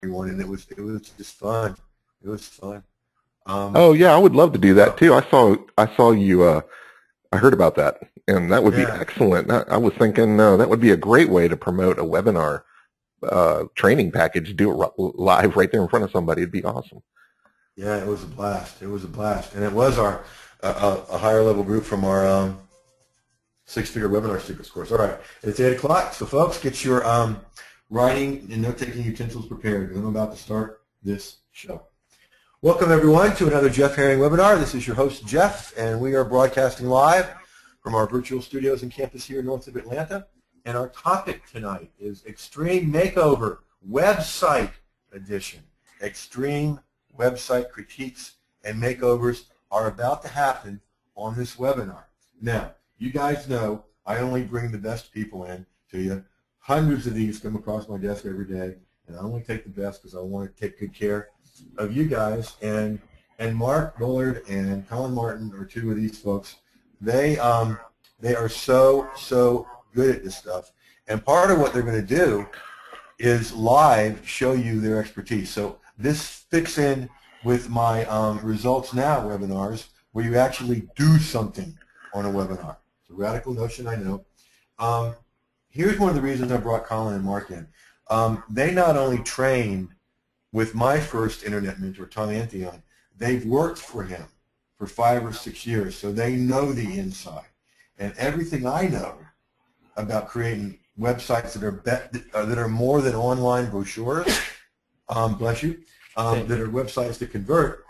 everyone, and it was just fun. It was fun. Oh yeah, I would love to do that So too. I saw you. I heard about that, and that would be yeah, excellent. I was thinking that would be a great way to promote a webinar training package. Do it live right there in front of somebody. It'd be awesome. yeah, it was a blast. It was a blast, and it was our a higher level group from our six-figure webinar secrets course. All right, it's 8 o'clock, so folks, get your writing and note-taking utensils prepared because I'm about to start this show. Welcome everyone to another Jeff Herring webinar. This is your host Jeff, and we are broadcasting live from our virtual studios and campus here north of Atlanta. And our topic tonight is Extreme Makeover Website Edition. Extreme website critiques and makeovers are about to happen on this webinar. Now, you guys know I only bring the best people in to you. Hundreds of these come across my desk every day, and I only take the best because I want to take good care of you guys. And Mark Bullard and Colin Martin are two of these folks. They are so good at this stuff. And part of what they're going to do is live show you their expertise. So this fits in with my Results Now webinars where you actually do something on a webinar. It's a radical notion, I know. Here's one of the reasons I brought Colin and Mark in. They not only trained with my first internet mentor, Tom Antheon, they've worked for him for 5 or 6 years, so they know the inside. And everything I know about creating websites that are more than online brochures, bless you, that are websites that convert,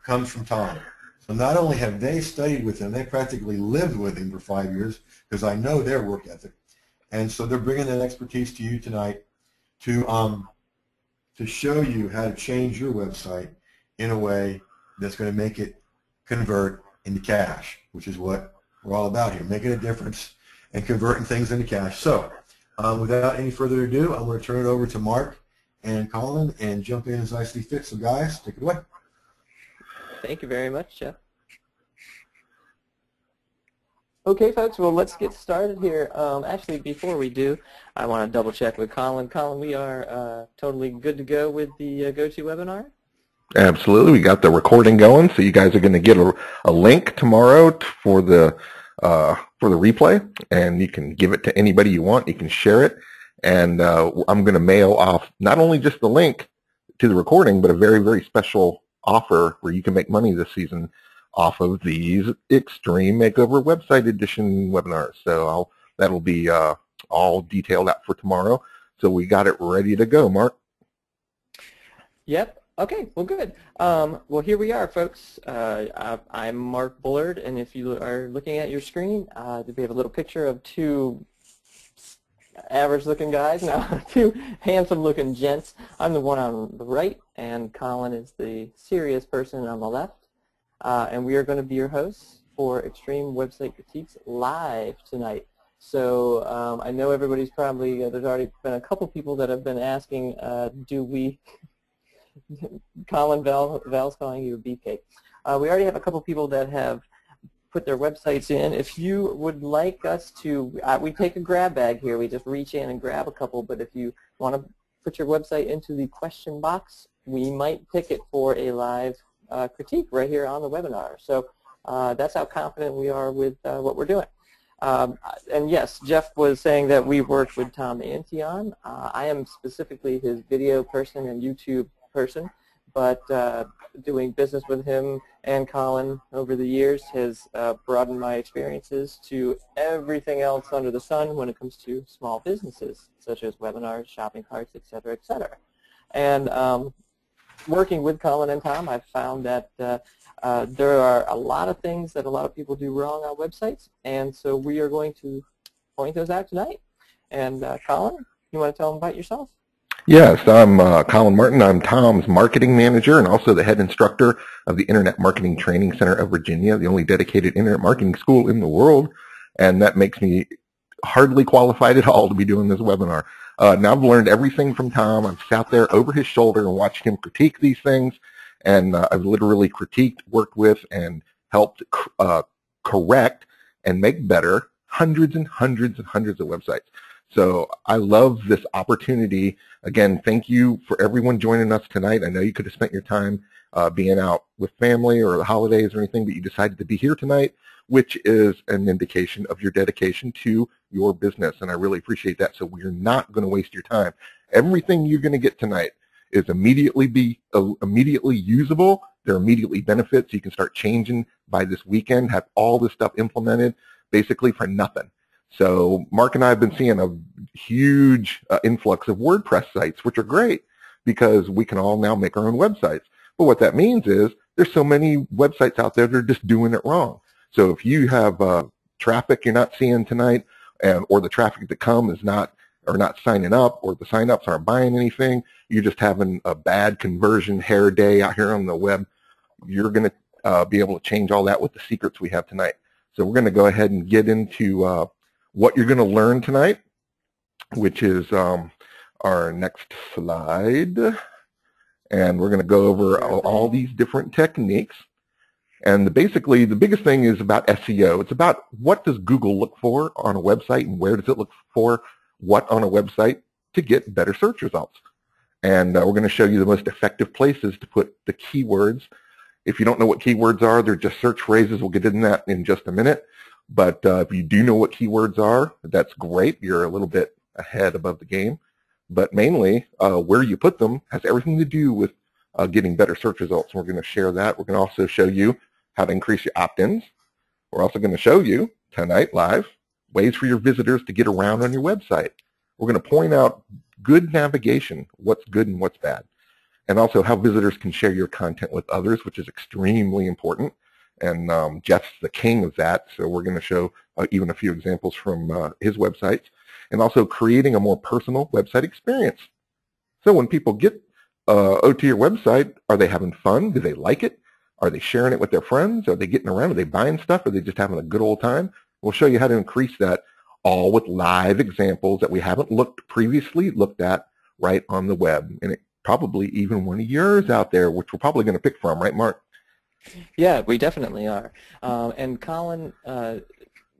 comes from Tom. So not only have they studied with him, they practically lived with him for 5 years because I know their work ethic. And so they're bringing that expertise to you tonight to show you how to change your website in a way that's going to make it convert into cash, which is what we're all about here, making a difference and converting things into cash. So without any further ado, I'm going to turn it over to Mark and Colin and jump in as I see fit. So guys, take it away. Thank you very much, Jeff. Okay, folks, well, let's get started here. Actually, before we do, I want to double check with Colin. Colin, we are totally good to go with the GoToWebinar? Absolutely, we got the recording going, so you guys are going to get a link tomorrow for the replay, and you can give it to anybody you want. You can share it, and I'm going to mail off not only just the link to the recording, but a very, very special offer where you can make money this season off of these Extreme Makeover Website Edition webinars. So that'll be all detailed out for tomorrow. So we got it ready to go, Mark. Yep. Okay. Well, good. Well, here we are, folks. I'm Mark Bullard, and if you are looking at your screen, we have a little picture of two average-looking guys, now two handsome-looking gents. I'm the one on the right, and Colin is the serious person on the left. And we are going to be your hosts for Extreme Website Critiques live tonight. So I know everybody's probably, there's already been a couple people that have been asking, do we, Colin, Val's calling you a beefcake. We already have a couple people that have put their websites in. If you would like us to, we take a grab bag here. We just reach in and grab a couple, but if you want to put your website into the question box, we might pick it for a live critique right here on the webinar. So that's how confident we are with what we're doing. And yes, Jeff was saying that we worked with Tom Antheon. I am specifically his video person and YouTube person, but doing business with him and Colin over the years has broadened my experiences to everything else under the sun when it comes to small businesses, such as webinars, shopping carts, et cetera, et cetera. And working with Colin and Tom, I've found that there are a lot of things that a lot of people do wrong on websites, and so we are going to point those out tonight. And Colin, you want to tell them about yourself? Yes, I'm Colin Martin. I'm Tom's marketing manager and also the head instructor of the Internet Marketing Training Center of Virginia, the only dedicated internet marketing school in the world, and that makes me hardly qualified at all to be doing this webinar. Now I've learned everything from Tom. I've sat there over his shoulder and watched him critique these things, and I've literally critiqued, worked with, and helped correct and make better hundreds and hundreds and hundreds of websites. So I love this opportunity. Again, thank you for everyone joining us tonight. I know you could have spent your time being out with family or the holidays or anything, but you decided to be here tonight, which is an indication of your dedication to your business, and I really appreciate that. So we're not going to waste your time. Everything you're going to get tonight is immediately usable. There are immediately benefits. You can start changing by this weekend, have all this stuff implemented basically for nothing. So Mark and I have been seeing a huge influx of WordPress sites, which are great because we can all now make our own websites. But what that means is there's so many websites out there that are just doing it wrong. So if you have traffic you're not seeing tonight, or the traffic that come is not signing up, or the sign-ups aren't buying anything, you're just having a bad conversion hair day out here on the web, you're going to be able to change all that with the secrets we have tonight. So we're going to go ahead and get into what you're going to learn tonight, which is our next slide. And we're going to go over all these different techniques. And basically, the biggest thing is about SEO. It's about what does Google look for on a website, and where does it look for what on a website to get better search results. And we're going to show you the most effective places to put the keywords. If you don't know what keywords are, they're just search phrases. We'll get into that in just a minute. But if you do know what keywords are, that's great. You're a little bit ahead above the game. But mainly, where you put them has everything to do with getting better search results. And we're going to share that. We're going to also show you how to increase your opt-ins. We're also going to show you tonight live ways for your visitors to get around on your website. We're going to point out good navigation, what's good and what's bad, and also how visitors can share your content with others, which is extremely important. And Jeff's the king of that, so we're going to show even a few examples from his websites, and also creating a more personal website experience. So when people get to your website, are they having fun? Do they like it? Are they sharing it with their friends? Are they getting around? Are they buying stuff? Are they just having a good old time? We'll show you how to increase that, all with live examples that we haven't previously looked at right on the web. And it probably even one of yours out there, which we're probably going to pick from, right, Mark? Yeah, we definitely are. And Colin,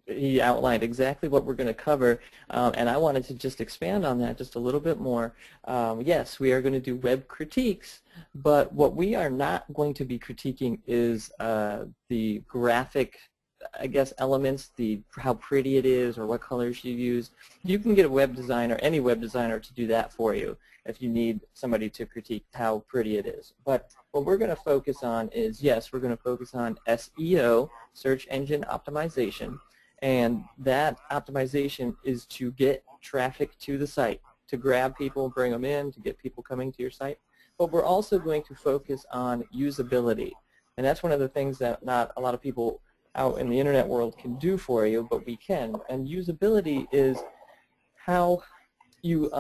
he outlined exactly what we're going to cover, and I wanted to just expand on that just a little bit more. Yes, we are going to do web critiques, but what we are not going to be critiquing is the graphic, I guess, elements, how pretty it is or what colors you use. You can get a web designer, any web designer, to do that for you if you need somebody to critique how pretty it is. But what we're going to focus on is, yes, we're going to focus on SEO, search engine optimization, and that optimization is to get traffic to the site, to grab people, bring them in, to get people coming to your site. But we're also going to focus on usability, and that's one of the things that not a lot of people out in the internet world can do for you, but we can. And usability is how you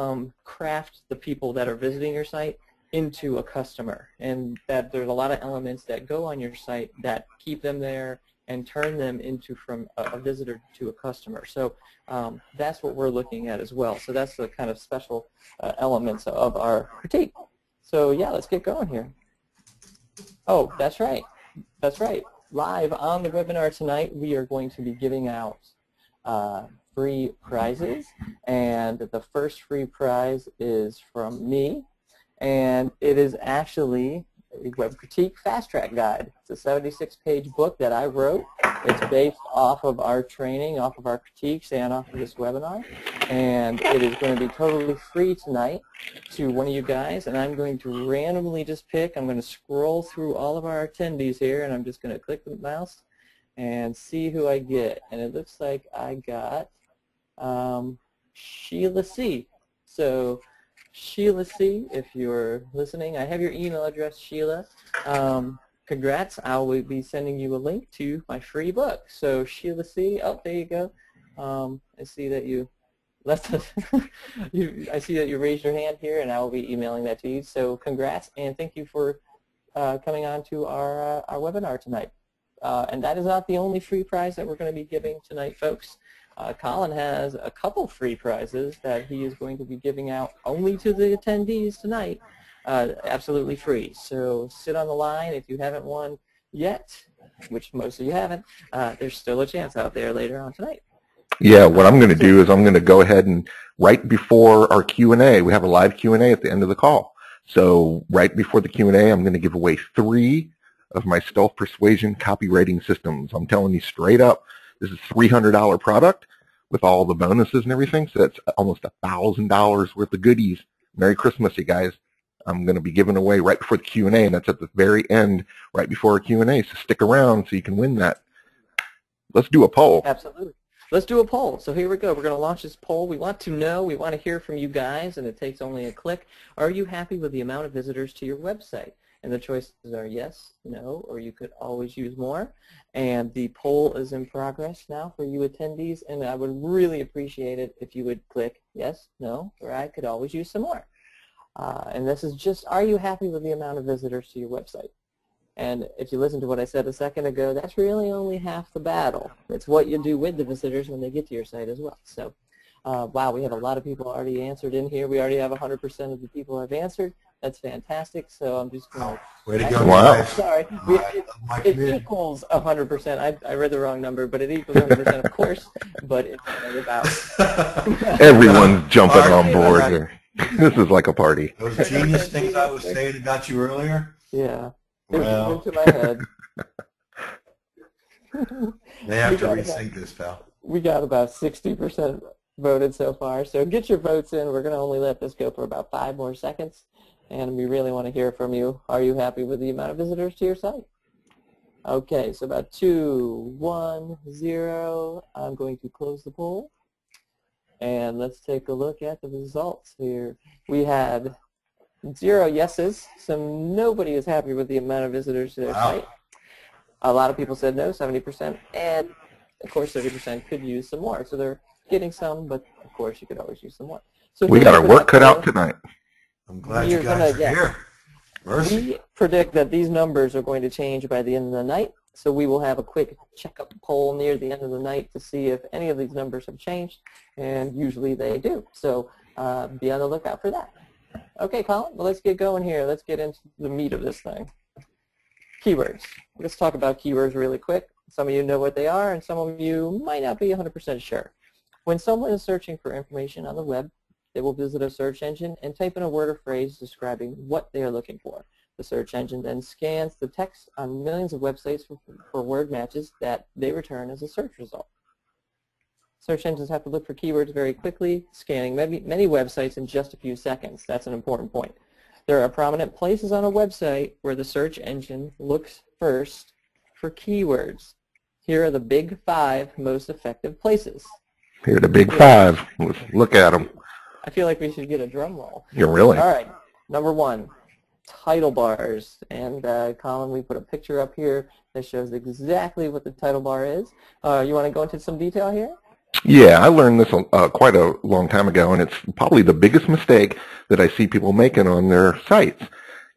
craft the people that are visiting your site into a customer, and that there's a lot of elements that go on your site that keep them there and turn them into from a visitor to a customer. So that's what we're looking at as well. So that's the kind of special elements of our critique. So yeah, let's get going here. Oh, that's right. That's right. Live on the webinar tonight, we are going to be giving out free prizes, and the first free prize is from me, and it is actually a web critique fast track guide. It's a 76-page book that I wrote. It's based off of our training, off of our critiques, and off of this webinar, and it is going to be totally free tonight to one of you guys, and I'm going to randomly just pick. I'm going to scroll through all of our attendees here, and I'm just going to click the mouse and see who I get. And it looks like I got Sheila C. So Sheila C., if you're listening, I have your email address, Sheila. Congrats. I will be sending you a link to my free book. So Sheila C., oh, there you go. I see that you left us. I see that you raised your hand here, and I will be emailing that to you. So congrats, and thank you for coming on to our webinar tonight. And that is not the only free prize that we're going to be giving tonight, folks. Colin has a couple free prizes that he is going to be giving out only to the attendees tonight, absolutely free. So sit on the line if you haven't won yet, which most of you haven't. There's still a chance out there later on tonight. Yeah, what I'm going to do is I'm going to go ahead and right before our Q&A, we have a live Q&A at the end of the call. So right before the Q&A, I'm going to give away 3 of my Stealth Persuasion copywriting systems. I'm telling you straight up, this is a $300 product with all the bonuses and everything. So that's almost $1,000 worth of goodies. Merry Christmas, you guys. I'm going to be giving away right before the Q&A, and that's at the very end, right before our Q&A. So stick around so you can win that. Let's do a poll. Absolutely. Let's do a poll. So here we go. We're going to launch this poll. We want to know, we want to hear from you guys, and it takes only a click. Are you happy with the amount of visitors to your website? And the choices are yes, no, or you could always use more. And the poll is in progress now for you attendees, and I would really appreciate it if you would click yes, no, or I could always use some more. And this is just, are you happy with the amount of visitors to your website? And if you listen to what I said a second ago, that's really only half the battle. It's what you do with the visitors when they get to your site as well. So, wow, we have a lot of people already answered in here. We already have 100% of the people have answered. That's fantastic. So I'm just going to... Way to go, wow. guys. Sorry. It equals 100%. I read the wrong number, but it equals 100%, of course. But it's only about... Everyone's jumping on board here. This is like a party. Those genius things I was saying that got you earlier? Yeah. Well. It went to my head. They have to rethink this, pal. We got about 60% voted so far. So get your votes in. We're going to only let this go for about 5 more seconds. And we really want to hear from you. Are you happy with the amount of visitors to your site? Okay, so about 2, 1, 0. I'm going to close the poll. And let's take a look at the results here. We had 0 yeses, so nobody is happy with the amount of visitors to their site. A lot of people said no, 70%, and of course 30% could use some more. So they're getting some, but of course you could always use some more. So we got our work cut out tonight. I'm glad you guys are here. Mercy. We predict that these numbers are going to change by the end of the night, so we will have a quick checkup poll near the end of the night to see if any of these numbers have changed, and usually they do. So be on the lookout for that. Okay, Colin, well, let's get going here. Let's get into the meat of this thing. Keywords. Let's talk about keywords really quick. Some of you know what they are, and some of you might not be 100% sure. When someone is searching for information on the web, they will visit a search engine and type in a word or phrase describing what they are looking for. The search engine then scans the text on millions of websites for word matches that they return as a search result. Search engines have to look for keywords very quickly, scanning many websites in just a few seconds. That's an important point. There are prominent places on a website where the search engine looks first for keywords. Here are the big 5 most effective places. Here are the big 5. Let's look at them. I feel like we should get a drum roll. You're really? All right. Number 1, title bars. And Colin, we put a picture up here that shows exactly what the title bar is. You want to go into some detail here? Yeah, I learned this quite a long time ago, and it's probably the biggest mistake that I see people making on their sites.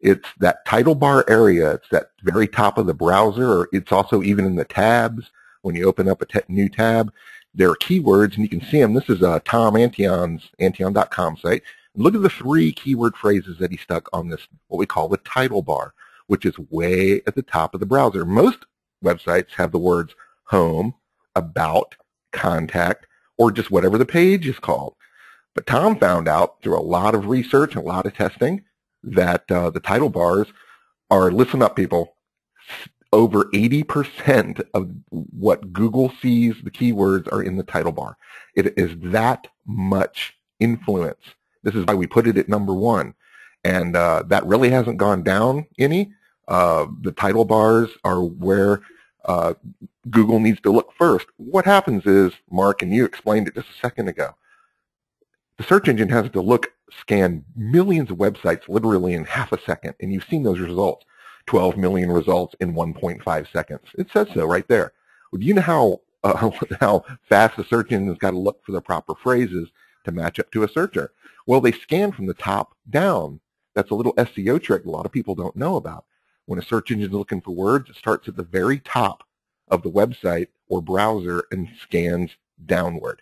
It's that title bar area. It's that very top of the browser, or it's also even in the tabs. When you open up a new tab, there are keywords, and you can see them. This is Tom Antion's Antion.com site. Look at the 3 keyword phrases that he stuck on this, what we call the title bar, which is way at the top of the browser. Most websites have the words home, about, contact, or just whatever the page is called. But Tom found out through a lot of research and a lot of testing that the title bars are, listen up people, over 80% of what Google sees the keywords are in the title bar. It is that much influence. This is why we put it at number 1. And that really hasn't gone down any. The title bars are where Google needs to look first. What happens is, Mark, and you explained it just a second ago, the search engine has to scan millions of websites literally in half a second, and you've seen those results, 12 million results in 1.5 seconds. It says so right there. Well, do you know how fast the search engine has got to look for the proper phrases to match up to a searcher? Well, they scan from the top down. That's a little SEO trick a lot of people don't know about. When a search engine is looking for words, it starts at the very top of the website or browser and scans downward.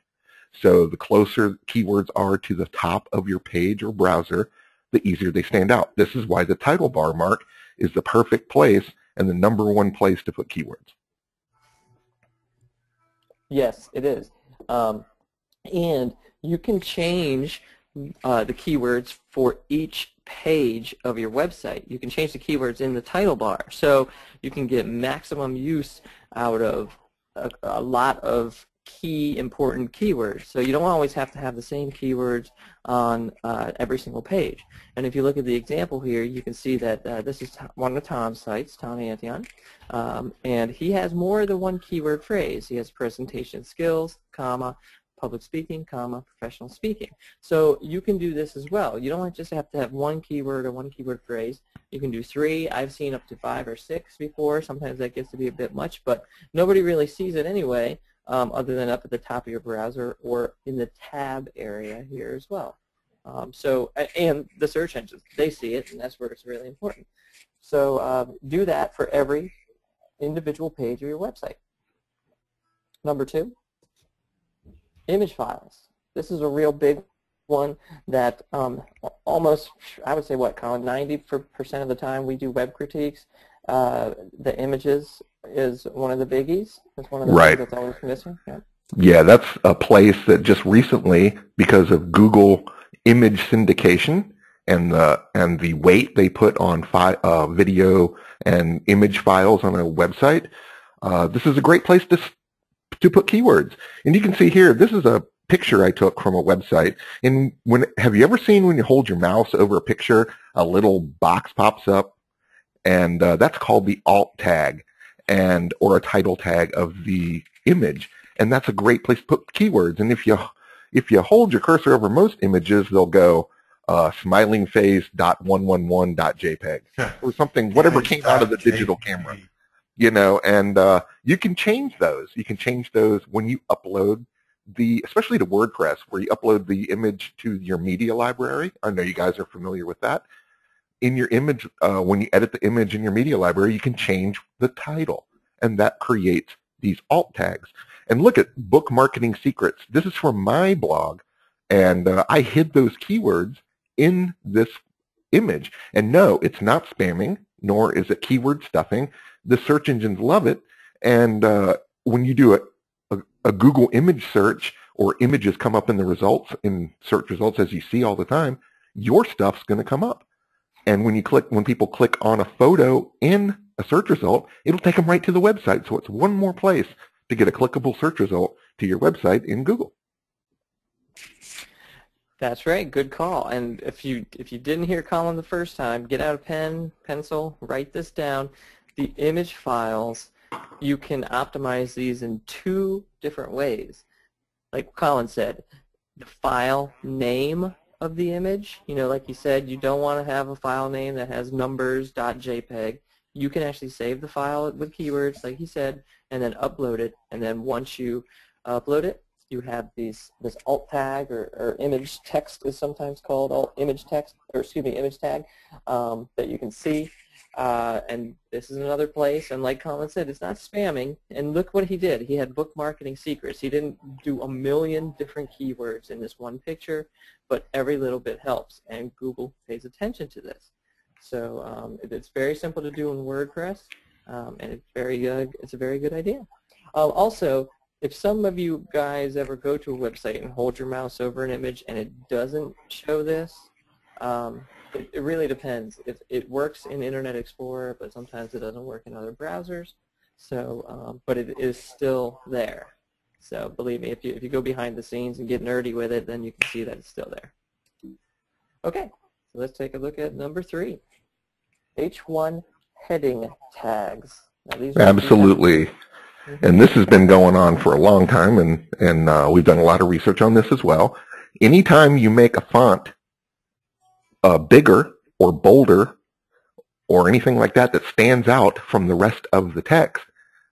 So the closer keywords are to the top of your page or browser, the easier they stand out. This is why the title bar, Mark, is the perfect place and the number 1 place to put keywords. Yes, it is. And you can change the keywords for each page of your website. You can change the keywords in the title bar, so you can get maximum use out of a lot of key important keywords. So you don't always have to have the same keywords on every single page. And if you look at the example here, you can see that this is one of Tom's sites, Tom Antion, and he has more than one keyword phrase. He has presentation skills, comma, public speaking, comma, professional speaking. So you can do this as well. You don't just have to have one keyword or one keyword phrase. You can do 3. I've seen up to 5 or 6 before. Sometimes that gets to be a bit much, but nobody really sees it anyway, other than up at the top of your browser or in the tab area here as well. And the search engines, they see it, and that's where it's really important. So do that for every individual page of your website. Number 2. Image files. This is a real big one that almost, I would say, what, Colin, 90% of the time we do web critiques, the images is one of the biggies. It's one of the things that's always missing. Yeah. Yeah, that's a place that just recently, because of Google image syndication and the weight they put on video and image files on a website, this is a great place to put keywords. And you can see here, this is a picture I took from a website. And have you ever seen when you hold your mouse over a picture, a little box pops up? And that's called the alt tag or a title tag of the image. And that's a great place to put keywords. And if you hold your cursor over most images, they'll go smilingface.111.jpg or something, whatever came out of the digital camera. You know, and you can change those. You can change those when you upload especially to WordPress, where you upload the image to your media library. I know you guys are familiar with that. In your image, when you edit the image in your media library, you can change the title, and that creates these alt tags. And look at Book Marketing Secrets. This is from my blog, and I hid those keywords in this image. And no, it's not spamming, nor is it keyword stuffing. The search engines love it, and when you do a Google image search, or images come up in the results, in search results, as you see all the time, your stuff's going to come up. And when people click on a photo in a search result, it'll take them right to the website. So it's one more place to get a clickable search result to your website in Google. That's right. Good call. And if you didn't hear Colin the first time, get out a pen, pencil, write this down. The image files, you can optimize these in 2 different ways. Like Colin said, the file name of the image, like you said, you don't want to have a file name that has numbers.jpg. You can actually save the file with keywords, like he said, and then upload it. And then once you upload it, you have this alt tag or image text is sometimes called image tag that you can see. And this is another place, and like Colin said, it's not spamming. And look what he did. He had Book Marketing Secrets. He didn't do a million different keywords in this one picture, but every little bit helps, and Google pays attention to this. So it's very simple to do in WordPress, and it's a very good idea. Also, if some of you guys ever go to a website and hold your mouse over an image and it doesn't show this, it really depends. It works in Internet Explorer, but sometimes it doesn't work in other browsers. So, but it is still there. So believe me, if you go behind the scenes and get nerdy with it, then you can see that it's still there. Okay, so let's take a look at number 3. H1 heading tags. Now, these Absolutely. And this has been going on for a long time, and we've done a lot of research on this as well. Anytime you make a font bigger or bolder or anything like that that stands out from the rest of the text,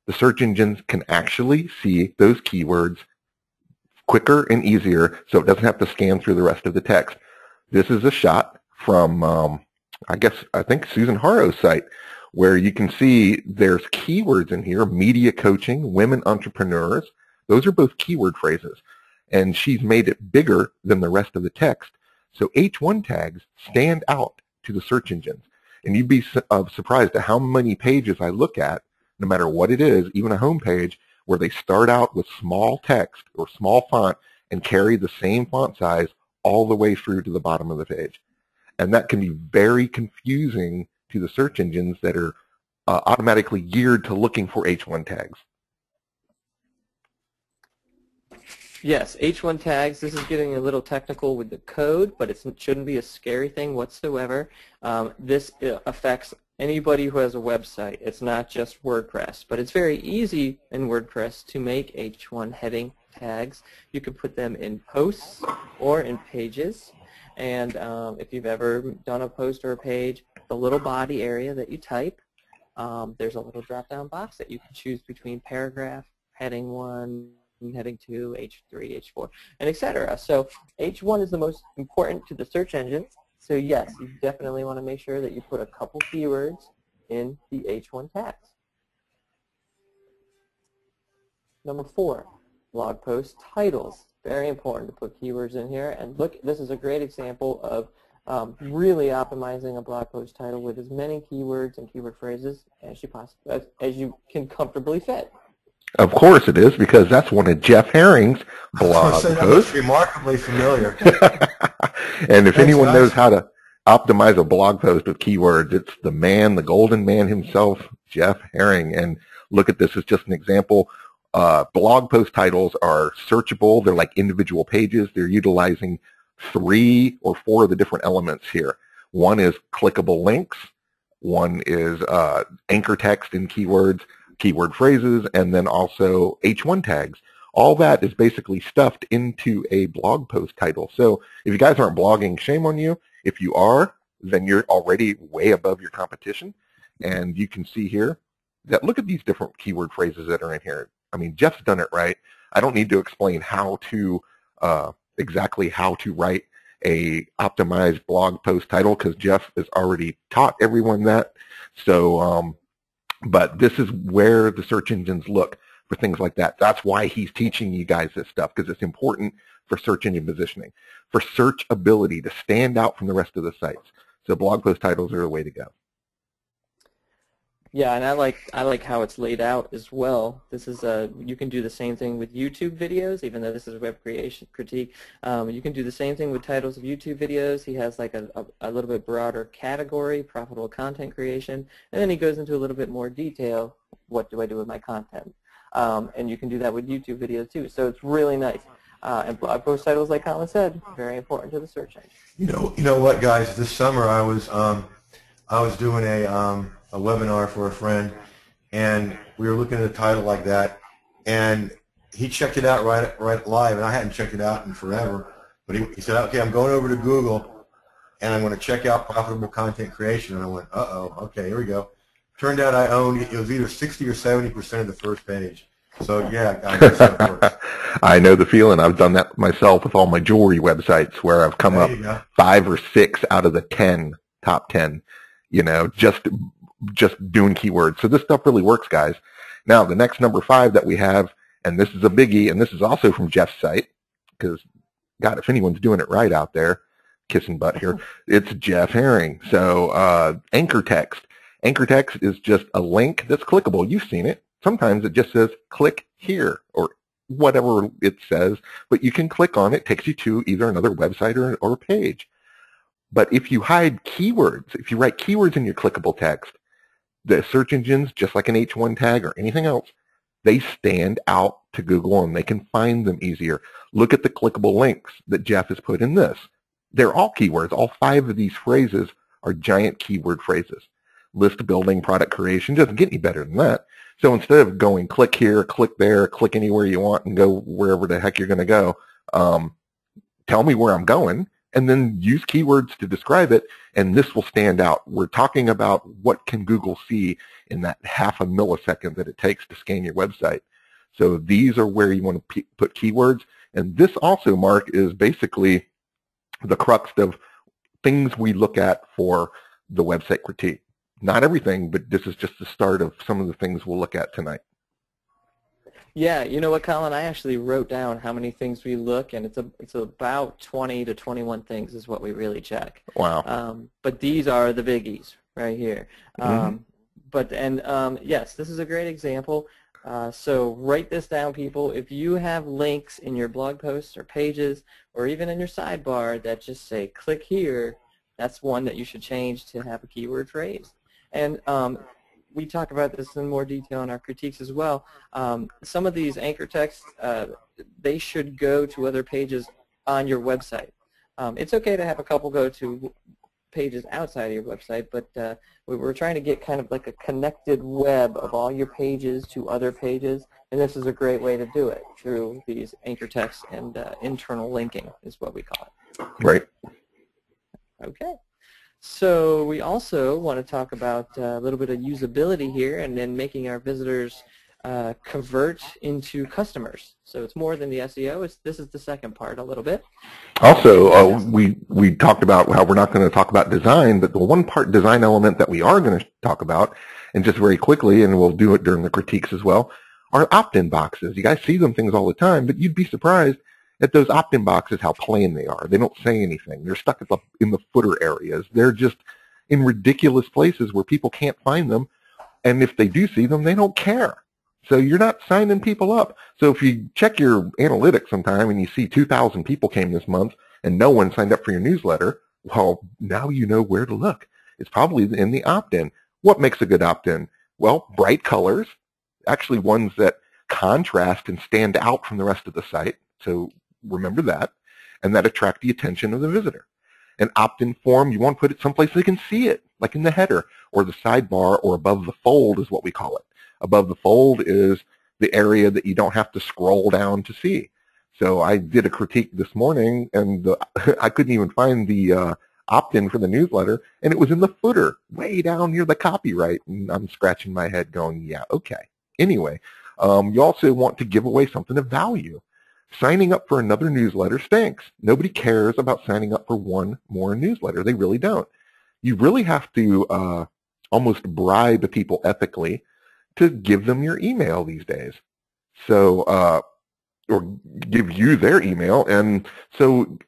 the search engines can actually see those keywords quicker and easier, so it doesn't have to scan through the rest of the text. This is a shot from, I think Susan Harrow's site, where you can see there's keywords in here: media coaching, women entrepreneurs. Those are both keyword phrases. And she's made it bigger than the rest of the text. So H1 tags stand out to the search engines. And you'd be surprised at how many pages I look at, no matter what it is, even a home page, where they start out with small text or small font and carry the same font size all the way through to the bottom of the page. And that can be very confusing to the search engines that are automatically geared to looking for H1 tags. Yes, H1 tags, this is getting a little technical with the code, but it shouldn't be a scary thing whatsoever. This affects anybody who has a website. It's not just WordPress, but it's very easy in WordPress to make H1 heading tags. You can put them in posts or in pages, and if you've ever done a post or a page, the little body area that you type, there's a little drop-down box that you can choose between paragraph, heading 1, heading 2, H3, H4, and etc. So H1 is the most important to the search engine. So yes, you definitely want to make sure that you put a couple keywords in the H1 tags. Number 4, blog post titles. Very important to put keywords in here. And look, this is a great example of really optimizing a blog post title with as many keywords and keyword phrases as you can comfortably fit. Of course it is, because that's one of Jeff Herring's blog That posts. looks remarkably familiar. And if Thanks, anyone guys. knows how to optimize a blog post with keywords, it's the man, the golden man himself, Jeff Herring. And look at this as just an example. Blog post titles are searchable. They're like individual pages. They're utilizing 3 or 4 of the different elements here. One is clickable links. One is anchor text and keywords, keyword phrases, and then also H1 tags. All that is basically stuffed into a blog post title. So if you guys aren't blogging, shame on you. If you are, then you're already way above your competition. And you can see here that look at these different keyword phrases that are in here. I mean, Jeff's done it right. I don't need to explain how to exactly how to write a optimized blog post title, because Jeff has already taught everyone that. So but this is where the search engines look for things like that. That's why he's teaching you guys this stuff, because it's important for search engine positioning, for searchability, to stand out from the rest of the sites. So blog post titles are the way to go. Yeah, and I like how it's laid out as well. This is you can do the same thing with YouTube videos, even though this is web creation critique. You can do the same thing with titles of YouTube videos. He has like a little bit broader category, profitable content creation, and then he goes into a little bit more detail. What do I do with my content? And you can do that with YouTube videos too. So it's really nice. And blog post titles, like Colin said, very important to the search engine. You know what, guys? This summer I was doing a webinar for a friend, and we were looking at a title like that, and he checked it out right live, and I hadn't checked it out in forever. But he said, okay, I'm going over to Google, and I'm going to check out profitable content creation. And I went, uh-oh, okay, here we go. Turned out I owned, it was either 60 or 70% of the first page. So yeah, I guess that works. I know the feeling. I've done that myself with all my jewelry websites, where I've come up 5 or 6 out of the 10, top 10, you know, just doing keywords. So this stuff really works, guys. Now, the next number 5 that we have, and this is a biggie, and this is also from Jeff's site, because, God, if anyone's doing it right out there, kissing butt here, it's Jeff Herring. So anchor text. Anchor text is just a link that's clickable. You've seen it. Sometimes it just says, click here, or whatever it says, but you can click on it. It takes you to either another website or a page. But if you hide keywords, if you write keywords in your clickable text, the search engines, just like an H1 tag or anything else, they stand out to Google and they can find them easier. Look at the clickable links that Jeff has put in this. They're all keywords. All 5 of these phrases are giant keyword phrases. List building, product creation, doesn't get any better than that. So instead of going click here, click there, click anywhere you want and go wherever the heck you're going to go, tell me where I'm going, and then use keywords to describe it, and this will stand out. We're talking about what can Google see in that half a millisecond that it takes to scan your website. So these are where you want to put keywords. And this also, Mark, is basically the crux of things we look at for the website critique. Not everything, but this is just the start of some of the things we'll look at tonight. Yeah, you know what, Colin? I actually wrote down how many things we look, and it's about 20 to 21 things is what we really check. Wow. But these are the biggies right here. Yes, this is a great example. So write this down, people. If you have links in your blog posts or pages or even in your sidebar that just say click here, that's one that you should change to have a keyword phrase. And we talk about this in more detail in our critiques as well. Some of these anchor texts, they should go to other pages on your website. It's okay to have a couple go to pages outside of your website, but we're trying to get kind of like a connected web of all your pages to other pages, and this is a great way to do it through these anchor texts and internal linking is what we call it. Right. Okay. So we also want to talk about a little bit of usability here and then making our visitors convert into customers. So it's more than the SEO. This is the second part a little bit. Also, we talked about how we're not going to talk about design, but the one part design element that we are going to talk about, and just very quickly, and we'll do it during the critiques as well, are opt-in boxes. You guys see them things all the time, but you'd be surprised at those opt-in boxes how plain they are. They don't say anything. They're stuck in the footer areas. They're just in ridiculous places where people can't find them, and if they do see them, they don't care. So you're not signing people up. So if you check your analytics sometime and you see 2,000 people came this month and no one signed up for your newsletter, well, now you know where to look. It's probably in the opt-in. What makes a good opt-in? Well, bright colors, actually ones that contrast and stand out from the rest of the site. So remember that. And that attract the attention of the visitor. An opt-in form, you want to put it someplace they can see it, like in the header or the sidebar or above the fold is what we call it. Above the fold is the area that you don't have to scroll down to see. So I did a critique this morning, and I couldn't even find the opt-in for the newsletter, and it was in the footer, way down near the copyright. And I'm scratching my head going, yeah, okay. Anyway, you also want to give away something of value. Signing up for another newsletter stinks. Nobody cares about signing up for one more newsletter. They really don't. You really have to almost bribe people ethically to give them your email these days. So, or give you their email. And so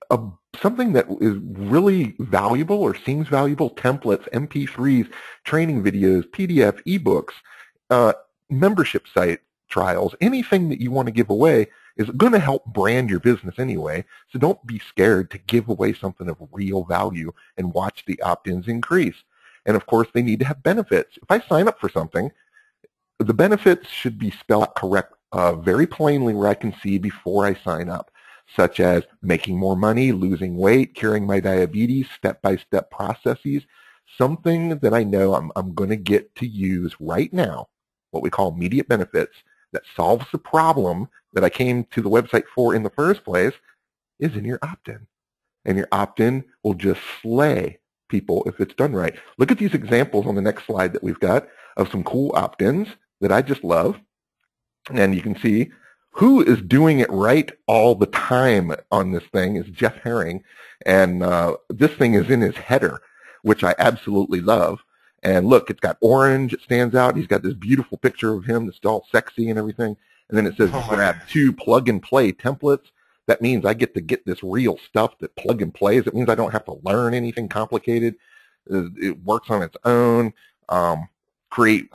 something that is really valuable or seems valuable, templates, MP3s, training videos, PDF, ebooks, membership site trials, anything that you want to give away is going to help brand your business anyway. So don't be scared to give away something of real value and watch the opt-ins increase. And of course, they need to have benefits. If I sign up for something, the benefits should be spelled out correct, very plainly where I can see before I sign up, such as making more money, losing weight, curing my diabetes, step-by-step processes, something that I know I'm going to get to use right now, what we call immediate benefits, that solves the problem that I came to the website for in the first place, is in your opt-in. And your opt-in will just slay people if it's done right. Look at these examples on the next slide that we've got of some cool opt-ins that I just love. And you can see who is doing it right all the time on this thing is Jeff Herring. And this thing is in his header, which I absolutely love. And look, it's got orange. It stands out. He's got this beautiful picture of him that's all sexy and everything. And then it says grab 2 plug-and-play templates. That means I get to get this real stuff that plug and plays. It means I don't have to learn anything complicated. It works on its own. Create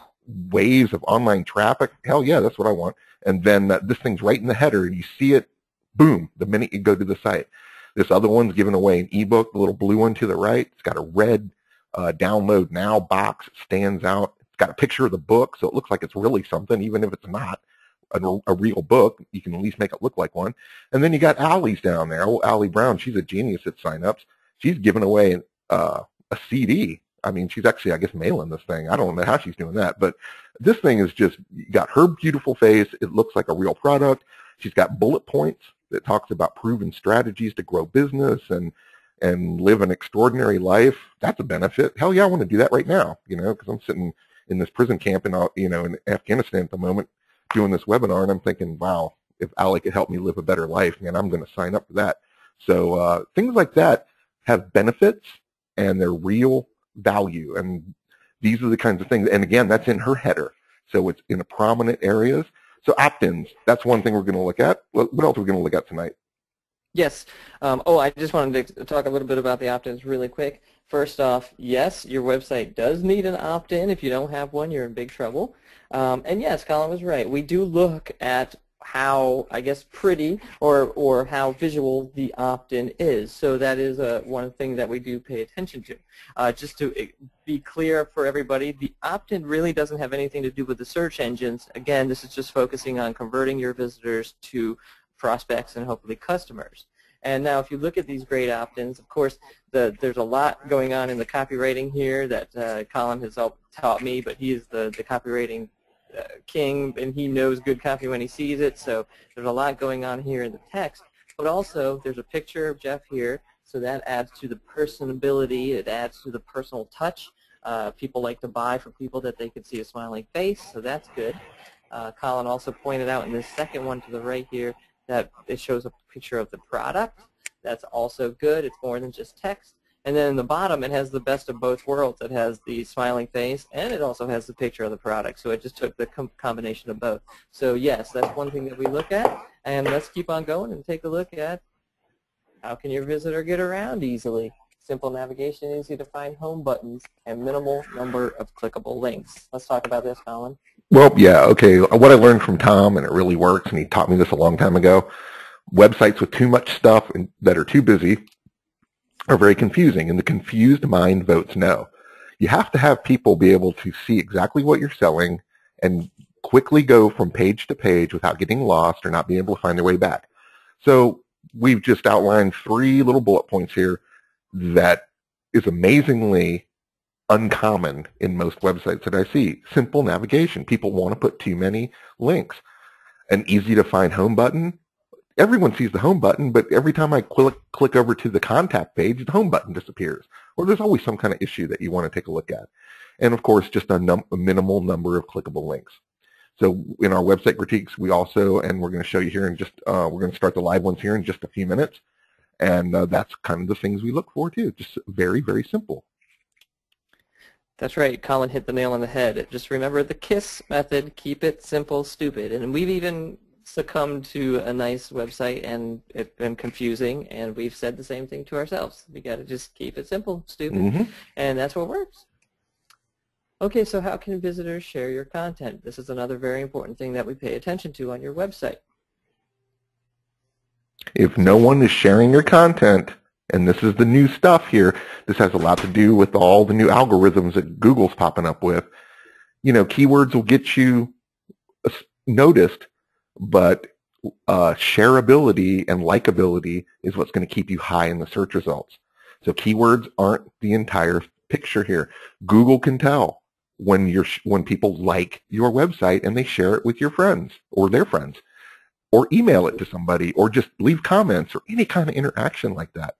waves of online traffic. Hell yeah, that's what I want. And then this thing's right in the header, and you see it, boom, the minute you go to the site. This other one's giving away an ebook, the little blue one to the right. It's got a red download now box. It stands out. It's got a picture of the book, so it looks like it's really something, even if it's not a real book. You can at least make it look like one. And then you got Allie's down there. Oh, Allie Brown, she's a genius at signups. She's giving away a CD. I mean, she's actually, I guess, mailing this thing. I don't know how she's doing that, but this thing is just got her beautiful face. It looks like a real product. She's got bullet points that talks about proven strategies to grow business and live an extraordinary life. That's a benefit. Hell yeah, I want to do that right now, because I'm sitting in this prison camp in Afghanistan at the moment doing this webinar, and I'm thinking, wow, if Allie could help me live a better life, man, I'm going to sign up for that. So things like that have benefits, and they're real value, and these are the kinds of things. And again, that's in her header, so it's in prominent areas. So opt-ins, that's one thing we're going to look at. What else are we going to look at tonight? Yes. Oh, I just wanted to talk a little bit about the opt-ins really quick. First off, yes, your website does need an opt-in. If you don't have one, you're in big trouble. And yes, Colin was right. We do look at how, I guess, pretty or how visual the opt-in is. So that is one thing that we do pay attention to. Just to be clear for everybody, the opt-in really doesn't have anything to do with the search engines. Again, this is just focusing on converting your visitors to prospects and hopefully customers. And now if you look at these great opt-ins, of course, there's a lot going on in the copywriting here that Colin has taught me, but he is the copywriting king, and he knows good copy when he sees it, so there's a lot going on here in the text. But also, there's a picture of Jeff here, so that adds to the personability, it adds to the personal touch. People like to buy from people that they can see a smiling face, so that's good. Colin also pointed out in this second one to the right here that it shows a picture of the product. That's also good. It's more than just text. And then in the bottom, it has the best of both worlds. It has the smiling face, and it also has the picture of the product. So it just took the combination of both. So yes, that's one thing that we look at. And let's keep on going and take a look at how can your visitor get around easily. Simple navigation, easy to find home buttons, and minimal number of clickable links. Let's talk about this, Colin. Well, yeah, okay. What I learned from Tom, and it really works, and he taught me this a long time ago, websites with too much stuff and that are too busy are very confusing, and the confused mind votes no. You have to have people be able to see exactly what you're selling and quickly go from page to page without getting lost or not being able to find their way back. So we've just outlined 3 little bullet points here that is amazingly uncommon in most websites that I see. Simple navigation. People want to put too many links. An easy to find home button. Everyone sees the home button, but every time I click over to the contact page, the home button disappears. Or there's always some kind of issue that you want to take a look at. And of course, just a minimal number of clickable links. So in our website critiques, we also, and we're going to show you here in just, we're going to start the live ones here in just a few minutes. And that's kind of the things we look for too. Just very, very simple. That's right. Colin hit the nail on the head. Just remember the KISS method. Keep it simple, stupid. And we've even succumbed to a nice website and it's been confusing, and we've said the same thing to ourselves. We got to just keep it simple, stupid, and that's what works. Okay, so how can visitors share your content? This is another very important thing that we pay attention to on your website. If no one is sharing your content, and this is the new stuff here, this has a lot to do with all the new algorithms that Google's popping up with. You know, keywords will get you noticed, but shareability and likability is what's going to keep you high in the search results. So keywords aren't the entire picture here. Google can tell when people like your website and they share it with your friends or their friends, or email it to somebody, or just leave comments or any kind of interaction like that.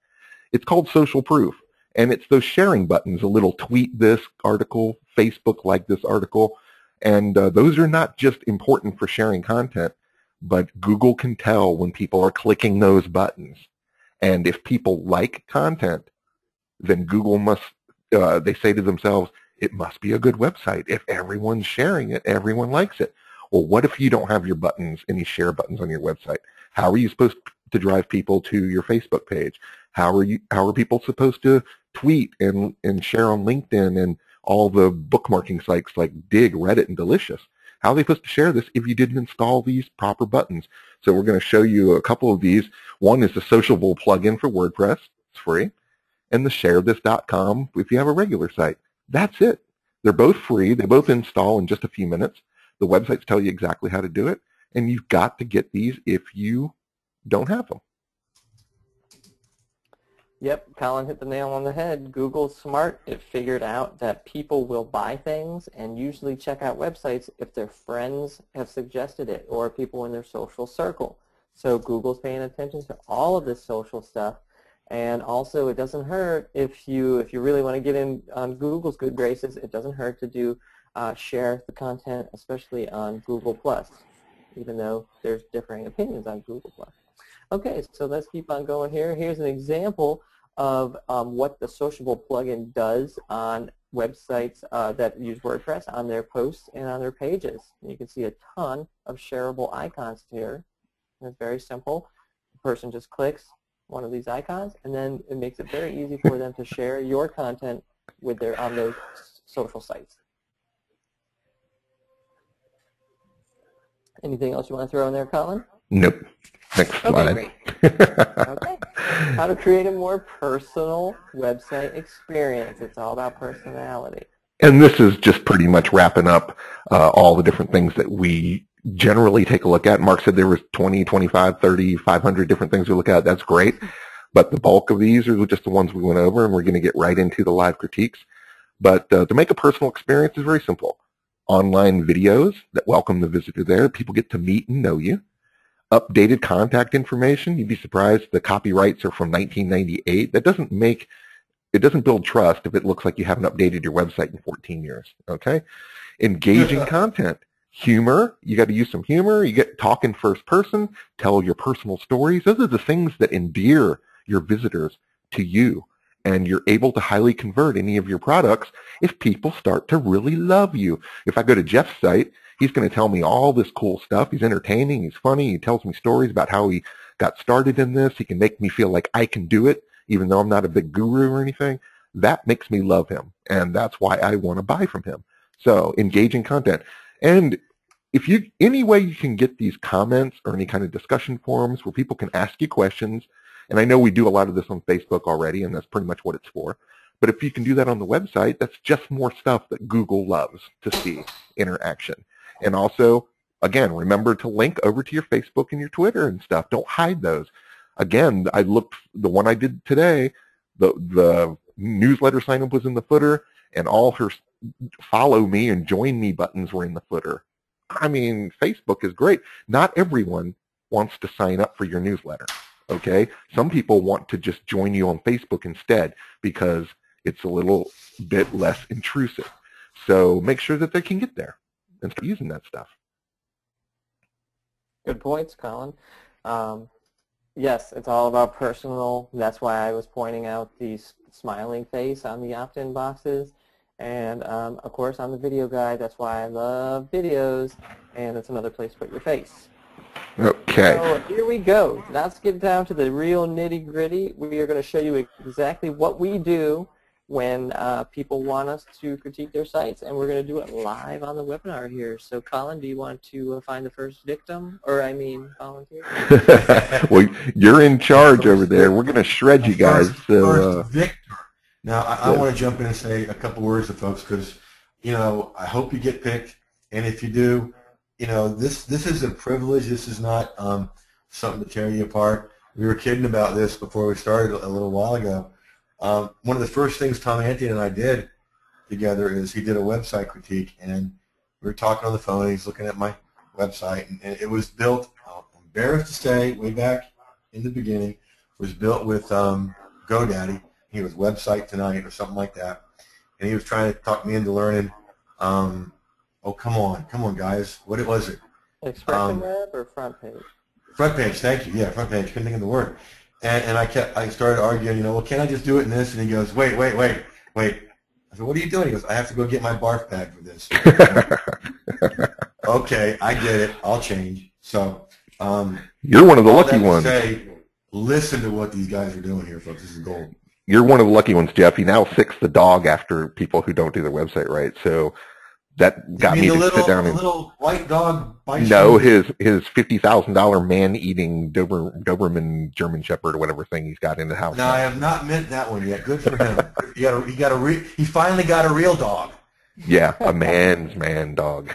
It's called social proof, and it's those sharing buttons, a little tweet this article, Facebook like this article, and those are not just important for sharing content, but Google can tell when people are clicking those buttons. And if people like content, then Google must, they say to themselves, it must be a good website. If everyone's sharing it, everyone likes it. Well, what if you don't have your buttons, any share buttons on your website? How are you supposed to drive people to your Facebook page? How are people supposed to tweet and share on LinkedIn and all the bookmarking sites like Dig, Reddit, and Delicious? How are they supposed to share this if you didn't install these proper buttons? So we're going to show you a couple of these. One is the Sociable plugin for WordPress. It's free. And the sharethis.com if you have a regular site. That's it. They're both free. They both install in just a few minutes. The websites tell you exactly how to do it. And you've got to get these if you don't have them. Yep, Colin hit the nail on the head. Google's smart. It figured out that people will buy things and usually check out websites if their friends have suggested it or people in their social circle. So Google's paying attention to all of this social stuff. And also, it doesn't hurt if you really want to get in on Google's good graces, it doesn't hurt to do share the content, especially on Google+, even though there's differing opinions on Google+. Okay, so let's keep on going here. Here's an example of what the Sociable plugin does on websites that use WordPress on their posts and on their pages. And you can see a ton of shareable icons here. And it's very simple. The person just clicks, one of these icons, and then it makes it very easy for them to share your content with on those social sites. Anything else you want to throw in there, Colin? Nope. Next slide. Okay, great. Okay. How to create a more personal website experience. It's all about personality. And this is just pretty much wrapping up all the different things that we generally take a look at. Mark said there was 20, 25, 30, 500 different things we look at. That's great. But the bulk of these are just the ones we went over, and we're going to get right into the live critiques. But to make a personal experience is very simple. Online videos that welcome the visitor there. People get to meet and know you. Updated contact information. You'd be surprised the copyrights are from 1998. That doesn't build trust if it looks like you haven't updated your website in 14 years. Okay? Engaging content. Humor. You got to use some humor. You get talk in first person. Tell your personal stories. Those are the things that endear your visitors to you. And you're able to highly convert any of your products if people start to really love you. If I go to Jeff's site, he's going to tell me all this cool stuff. He's entertaining. He's funny. He tells me stories about how he got started in this. He can make me feel like I can do it, even though I'm not a big guru or anything. That makes me love him, and that's why I want to buy from him. So engaging content. And if any way you can get these comments or any kind of discussion forums where people can ask you questions, and I know we do a lot of this on Facebook already, and that's pretty much what it's for. But if you can do that on the website, that's just more stuff that Google loves to see, interaction. And also, again, remember to link over to your Facebook and your Twitter and stuff. Don't hide those. Again, the one I did today, the newsletter sign up was in the footer, and all her follow me and join me buttons were in the footer. I mean, Facebook is great. Not everyone wants to sign up for your newsletter. Okay? Some people want to just join you on Facebook instead because it's a little bit less intrusive. So make sure that they can get there and start using that stuff. Good points, Colin. Yes, it's all about personal. That's why I was pointing out the smiling face on the opt-in boxes. And, of course, on the video guide, that's why I love videos, and it's another place to put your face. Okay. So here we go. Now let's get down to the real nitty-gritty. We are going to show you exactly what we do when people want us to critique their sites, and we're going to do it live on the webinar here. So, Colin, do you want to find the first victim, or I mean volunteer? Well, you're in charge over there. We're going to shred you guys. First victor. Now, I want to jump in and say a couple words to folks because, you know, I hope you get picked, and if you do, you know, this is a privilege. This is not something to tear you apart. We were kidding about this before we started a little while ago. One of the first things Tom Anthony and I did together is he did a website critique, and we were talking on the phone, and he's looking at my website, and it was built, I'm embarrassed to say, way back in the beginning, was built with GoDaddy. He was Website Tonight or something like that, and he was trying to talk me into learning. Oh, come on, guys. What was it? Expression Web or Front Page? Front Page, thank you. Yeah, Front Page. Couldn't think of the word. And I started arguing, you know, well, can't I just do it in this? And he goes, wait. I said, what are you doing? He goes, I have to go get my barf bag for this. Okay, I get it. I'll change. So you're one of the lucky ones. Listen to what these guys are doing here, folks. This is gold. You're one of the lucky ones, Jeff. He now sicks the dog after people who don't do their website right. So that got me to sit down and the little white dog. No, his $50,000 man-eating Doberman German Shepherd or whatever thing he's got in the house. No, I have not met that one yet. Good for him. He finally got a real dog. Yeah, a man's man dog.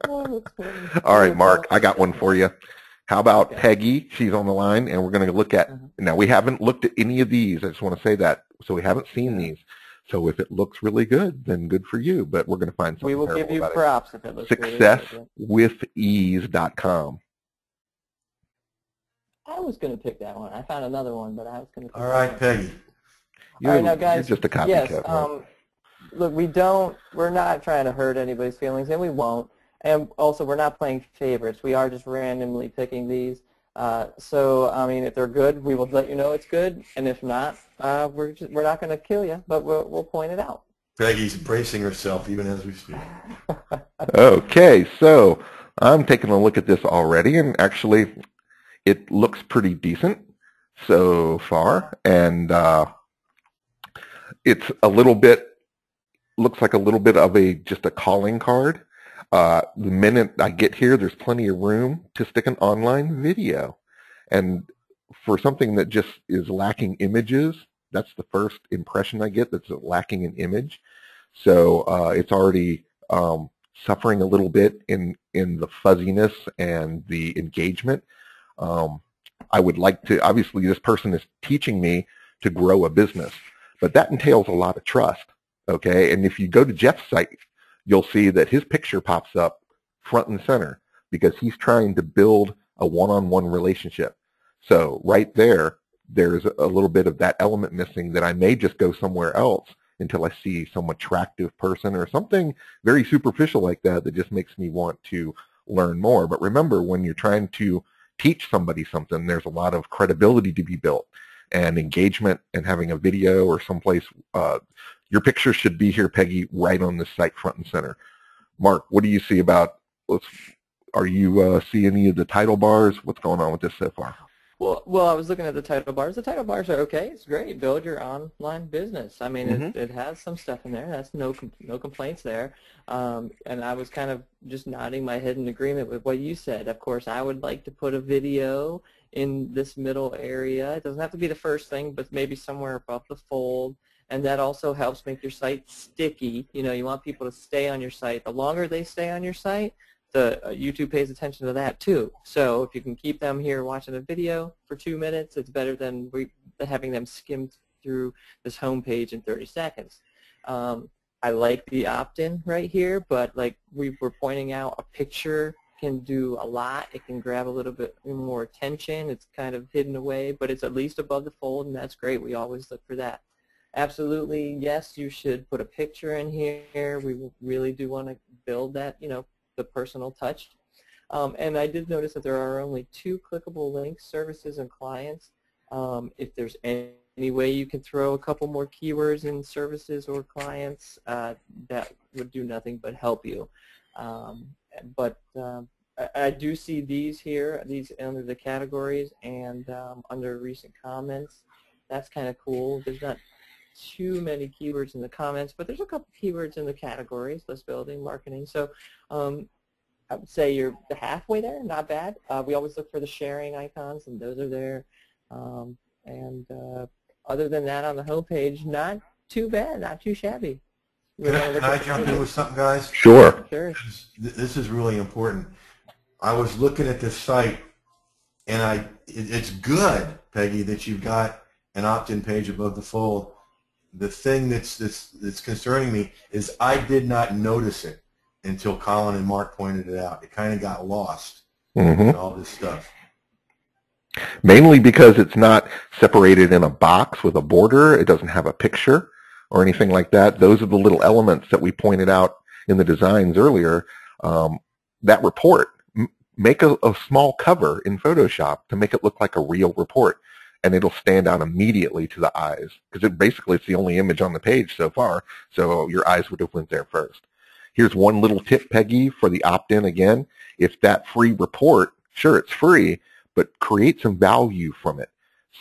All right, Mark, I got one for you. How about Peggy? She's on the line, and we're going to look at, now we haven't looked at any of these. I just want to say that. So we haven't seen these. So if it looks really good, then good for you. But we're going to find something. We will give you props if it looks really good. Successwithease.com. I was going to pick that one. I found another one, but I was going to pick All right, Peggy. All right, now, guys. You're just a copycat. Yes, look, we're not trying to hurt anybody's feelings, and we won't. And also, we're not playing favorites. We are just randomly picking these. So, I mean, if they're good, we will let you know it's good. And if not, we're not going to kill you, but we'll point it out. Peggy's bracing herself even as we speak. Okay, so I'm taking a look at this already, and actually, it looks pretty decent. so far, and it's a little bit, looks like a little bit of just a calling card. The minute I get here, there's plenty of room to stick an online video. And for something that just is lacking images, that's the first impression I get, that's lacking an image. So it's already suffering a little bit in the fuzziness and the engagement. I would like to, obviously this person is teaching me to grow a business, but that entails a lot of trust, okay? And if you go to Jeff's site, you'll see that his picture pops up front and center because he's trying to build a one-on-one relationship. So right there, there's a little bit of that element missing that I may just go somewhere else until I see some attractive person or something very superficial like that that just makes me want to learn more. But remember, when you're trying to teach somebody something, there's a lot of credibility to be built and engagement, and having a video or someplace. Your picture should be here, Peggy, right on this site front and center. Mark, what do you see about, are you see any of the title bars? What's going on with this so far? Well, I was looking at the title bars. The title bars are okay. It's great. Build your online business. I mean, it has some stuff in there. That's no complaints there. And I was kind of just nodding my head in agreement with what you said. Of course, I would like to put a video in this middle area. It doesn't have to be the first thing, but maybe somewhere above the fold. And that also helps make your site sticky. You know, you want people to stay on your site. The longer they stay on your site, the YouTube pays attention to that too. So if you can keep them here watching a video for 2 minutes, it's better than having them skim through this home page in 30 seconds. I like the opt-in right here, but like we were pointing out, a picture can do a lot. It can grab a little bit more attention. It's kind of hidden away, but it's at least above the fold, and that's great. We always look for that. Absolutely, yes, you should put a picture in here. We really do want to build that, you know, the personal touch. And I did notice that there are only 2 clickable links, services and clients. If there's any way you can throw a couple more keywords in services or clients, that would do nothing but help you. I do see these here, these under the categories and under recent comments. That's kind of cool. There's not too many keywords in the comments, but there's a couple keywords in the categories: list building, marketing. So I would say you're halfway there, not bad. We always look for the sharing icons, and those are there. Other than that, on the home page, not too bad, not too shabby. Can I jump in with something, guys? Sure. Sure. This is really important. I was looking at this site, and it's good, Peggy, that you've got an opt-in page above the fold. The thing that's concerning me is I did not notice it until Colin and Mark pointed it out. It kind of got lost in all this stuff. Mainly because it's not separated in a box with a border. It doesn't have a picture or anything like that. Those are the little elements that we pointed out in the designs earlier. That report, make a small cover in Photoshop to make it look like a real report, and it'll stand out immediately to the eyes, because it's the only image on the page so far, so your eyes would have went there first. Here's one little tip, Peggy, for the opt-in again. If that free report, sure, it's free, but create some value from it.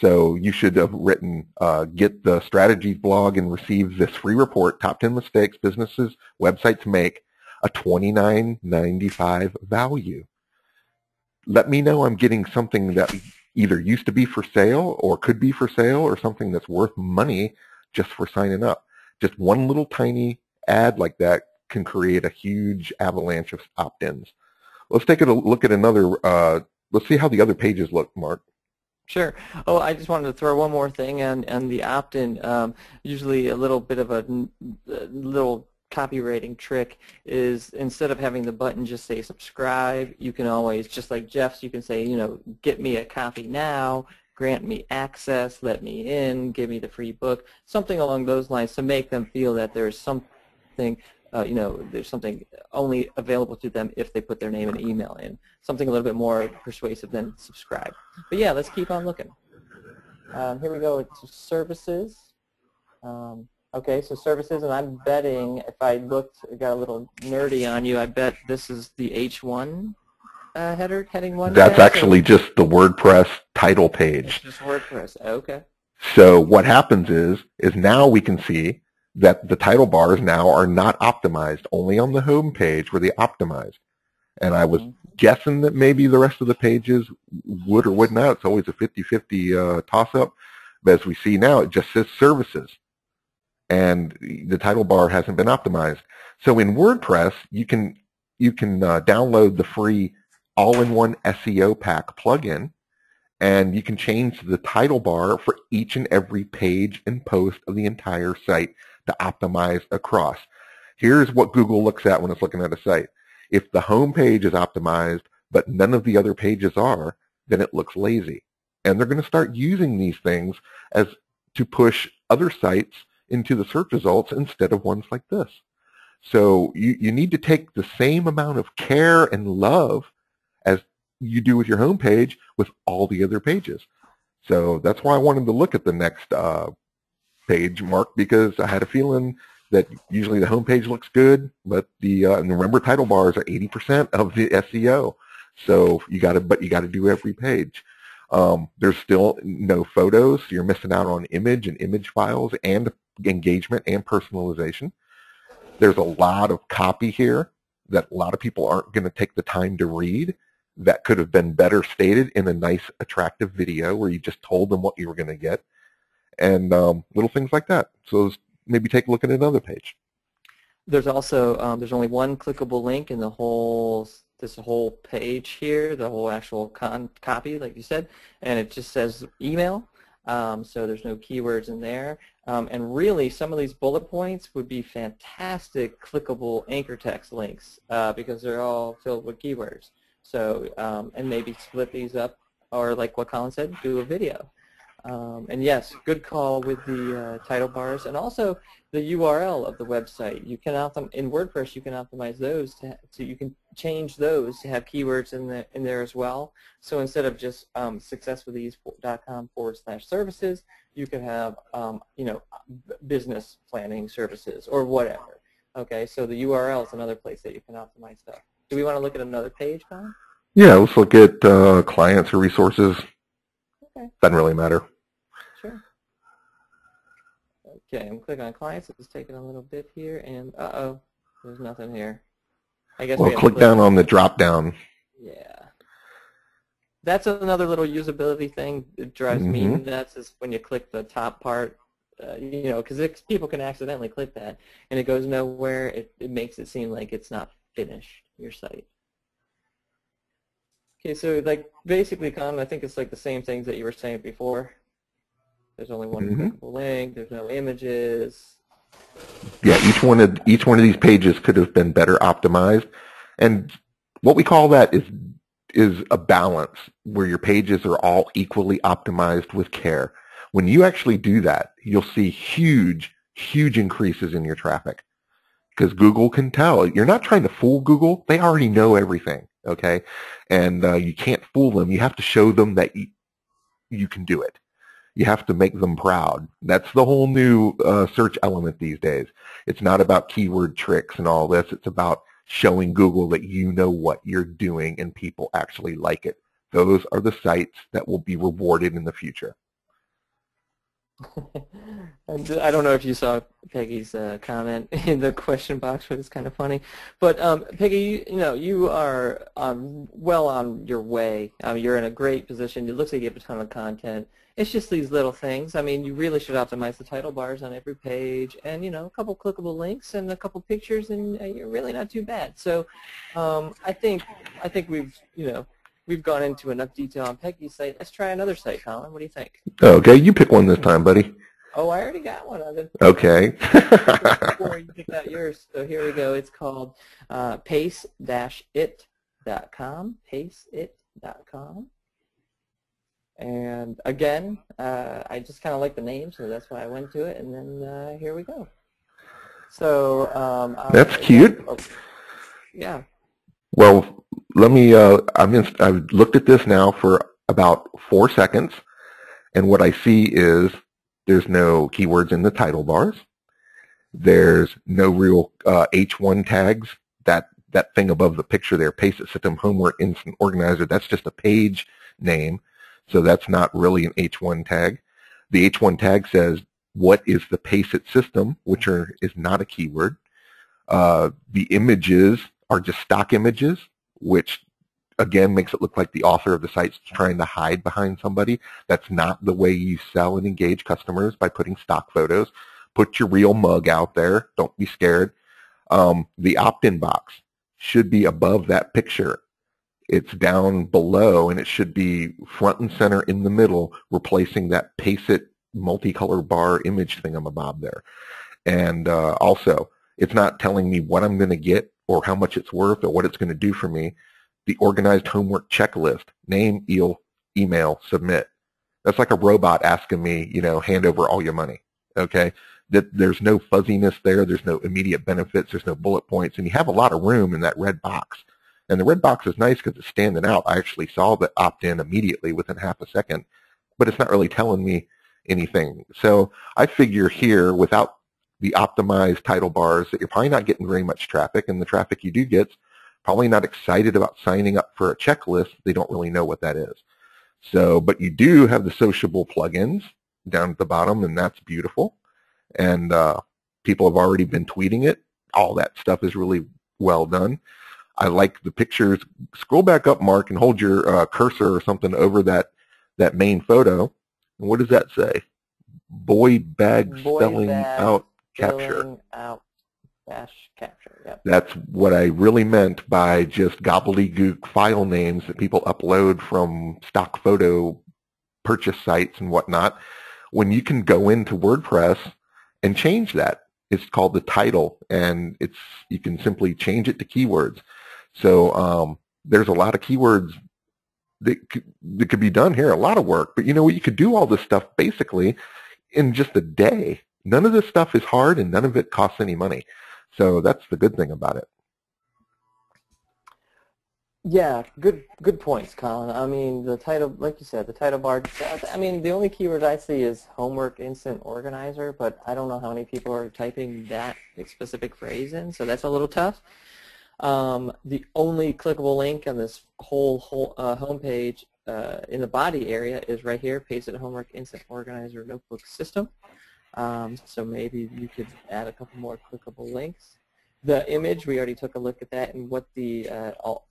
So you should have written, get the strategies blog and receive this free report, Top 10 Mistakes Businesses Websites Make, a $29.95 value. Let me know I'm getting something that either used to be for sale or could be for sale, or something that's worth money just for signing up. Just one little tiny ad like that can create a huge avalanche of opt-ins. Let's take a look at another, let's see how the other pages look, Mark. Sure. Oh, I just wanted to throw one more thing on the opt-in. Usually a little bit of a little copywriting trick is, instead of having the button just say subscribe, you can always, just like Jeff's, you can say, you know, get me a copy now, grant me access, let me in, give me the free book, something along those lines, to make them feel that there's something, you know, there's something only available to them if they put their name and email in. Something a little bit more persuasive than subscribe. But yeah, let's keep on looking. Here we go to services. Okay, so services, and I'm betting, if I looked, got a little nerdy on you, I bet this is the H1 heading 1 That's tag? actually just the WordPress title It's page. just WordPress. Okay. So what happens is now we can see that the title bars now are not optimized. Only on the home page were they optimized. And I was guessing that maybe the rest of the pages would or would not. It's always a 50-50 toss-up. But as we see now, it just says services. And the title bar hasn't been optimized. So in WordPress, you can download the free all-in-one SEO pack plugin, and you can change the title bar for each and every page and post of the entire site to optimize across. Here's what Google looks at when it's looking at a site. If the home page is optimized, but none of the other pages are, then it looks lazy. And they're going to start using these things as to push other sites into the search results instead of ones like this. So you need to take the same amount of care and love as you do with your home page with all the other pages. So that's why I wanted to look at the next page, Mark, because I had a feeling that usually the home page looks good, but and remember, title bars are 80% of the SEO. So you got to do every page. There's still no photos, so you're missing out on image and image files and engagement and personalization. There's a lot of copy here that a lot of people aren't going to take the time to read. That could have been better stated in a nice, attractive video where you just told them what you were going to get, and little things like that. So maybe take a look at another page. There's also there's only one clickable link in this whole page here, the whole actual copy, like you said, and it just says email. So there's no keywords in there. And really, some of these bullet points would be fantastic clickable anchor text links because they're all filled with keywords. So, and maybe split these up, or like what Colin said, do a video. And yes, good call with the title bars, and also the URL of the website. You can in WordPress, you can optimize those so you can change those to have keywords in there as well. So instead of just successwiththese.com/services, you can have business planning services or whatever. Okay, so the URL is another place that you can optimize stuff. Do we want to look at another page, Colin? Yeah, let's look at clients or resources. Okay. Doesn't really matter. Sure. Okay, I'm clicking on clients. It's taking a little bit here, and there's nothing here. I guess Well, we have click down on the drop down. Yeah. That's another little usability thing that drives me nuts is when you click the top part, because people can accidentally click that, and it goes nowhere. It makes it seem like it's not finished, your site. Okay, so like basically, Colin, I think it's like the same things that you were saying before. There's only one clickable link. There's no images. Yeah, each one of these pages could have been better optimized, and what we call that is a balance where your pages are all equally optimized with care. When you actually do that, you'll see huge increases in your traffic because Google can tell. You're not trying to fool Google. They already know everything, okay? And you can't fool them. You have to show them that you can do it. You have to make them proud. That's the whole new search element these days. It's not about keyword tricks and all this. It's about showing Google that you know what you're doing and people actually like it. Those are the sites that will be rewarded in the future. I don't know if you saw Peggy's comment in the question box, but it's kind of funny. But Peggy, you are well on your way. You're in a great position. It looks like you have a ton of content. It's just these little things. I mean, you really should optimize the title bars on every page, and a couple clickable links and a couple pictures, and you're really not too bad. So, I think we've gone into enough detail on Peggy's site. Let's try another site, Colin. What do you think? Okay, you pick one this time, buddy. Oh, I already got one. Okay. Before you picked out yours, so here we go. It's called pace-it.com. Pace-it.com. And again, I just kind of like the name, so that's why I went to it. And then here we go. So that's cute. Yeah. Well, let me. I've looked at this now for about 4 seconds, and what I see is there's no keywords in the title bars. There's no real H1 tags that that thing above the picture there, PACEIT System Homework Instant Organizer, that's just a page name, so that's not really an H1 tag. The H1 tag says, what is the PACEIT system, which is not a keyword. The images are just stock images, which again makes it look like the author of the site's trying to hide behind somebody. That's not the way you sell and engage customers, by putting stock photos. Put your real mug out there. Don't be scared. The opt-in box should be above that picture. It's down below, and it should be front and center in the middle, replacing that PACEIT multicolor bar image thingamabob there. And also, it's not telling me what I'm going to get or how much it's worth or what it's going to do for me. The organized homework checklist, name, email, submit. That's like a robot asking me, hand over all your money, okay? There's no fuzziness there. There's no immediate benefits. There's no bullet points. And you have a lot of room in that red box. And the red box is nice because it's standing out. I actually saw the opt-in immediately within half a second, but it's not really telling me anything. So I figure here, without the optimized title bars, that you're probably not getting very much traffic, and the traffic you do get probably not excited about signing up for a checklist. They don't really know what that is. So, but you do have the sociable plugins down at the bottom, and that's beautiful. And people have already been tweeting it. All that stuff is really well done. I like the pictures. Scroll back up, Mark, and hold your cursor or something over that main photo. And what does that say? Boy bag spelling out capture. Capture. Yep. That's what I really meant by just gobbledygook file names that people upload from stock photo purchase sites and whatnot. When you can go into WordPress and change that, it's called the title, and you can simply change it to keywords. So there's a lot of keywords that could be done here, a lot of work. But you could do all this stuff basically in just a day. None of this stuff is hard, and none of it costs any money. So that's the good thing about it. Yeah, good points, Colin. I mean, the title, like you said, the title bar, I mean, the only keyword I see is Homework Instant Organizer, but I don't know how many people are typing that specific phrase in, so that's a little tough. The only clickable link on this whole homepage in the body area is right here, PACEIT Homework Instant Organizer Notebook System. So maybe you could add a couple more clickable links. The image, we already took a look at that, and what the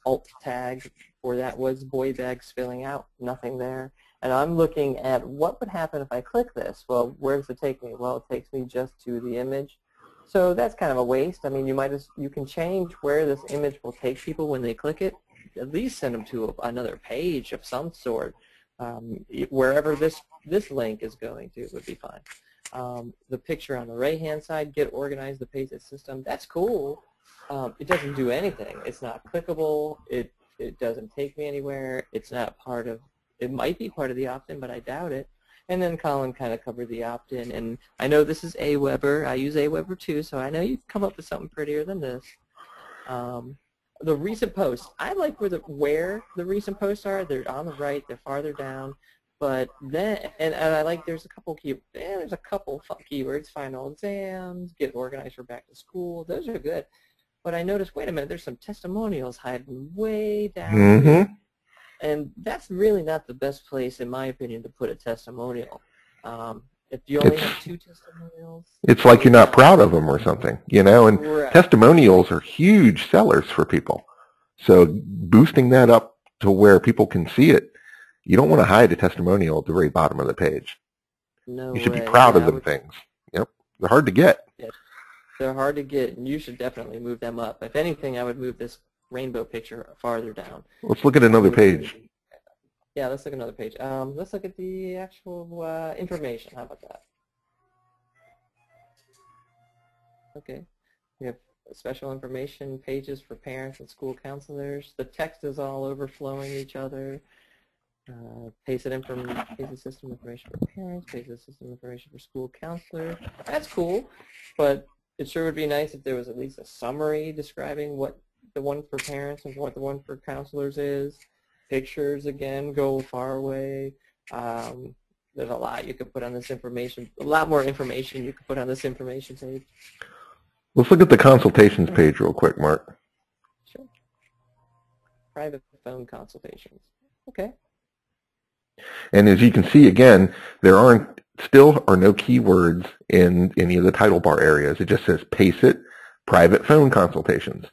alt tag for that was, boy bag spilling out, nothing there. And I'm looking at what would happen if I click this. Well, where does it take me? Well, it takes me just to the image. So that's kind of a waste. I mean, you can change where this image will take people when they click it. At least send them to another page of some sort. Wherever this link is going to would be fine. The picture on the right-hand side, get organized, the PACEIT system, that's cool. It doesn't do anything. It's not clickable. It doesn't take me anywhere. It's not part of, it might be part of the opt-in, but I doubt it. And then Colin kind of covered the opt-in. And I know this is Aweber. I use Aweber too, so I know you can come up with something prettier than this. The recent posts, I like where the recent posts are. They're on the right. They're farther down. But then, and I like, there's a couple keywords, final exams, get organized for back to school. Those are good. But I noticed, wait a minute, there's some testimonials hiding way down here. And that's really not the best place, in my opinion, to put a testimonial. If you only have 2 testimonials. It's like you're not proud of them or something, and right. Testimonials are huge sellers for people. So boosting that up to where people can see it, you don't want to hide a testimonial at the very bottom of the page. No You should way. be proud of them things. Yep. They're hard to get. Yeah. They're hard to get, and you should definitely move them up. If anything, I would move this rainbow picture farther down. Let's look at another page. Yeah, let's look at another page. Let's look at the actual information. How about that? Okay. We have special information pages for parents and school counselors. The text is all overflowing each other. PACEIT system information for parents, PACEIT system information for school counselors. That's cool, but it sure would be nice if there was at least a summary describing what the one for parents and what the one for counselors is. Pictures, again, go far away. There's a lot you could put on this information, a lot more information you could put on this information page. Let's look at the consultations page real quick, Mark. private phone consultations. Okay. And as you can see, again, there still are no keywords in any of the title bar areas. It just says PACE IT, private phone consultations.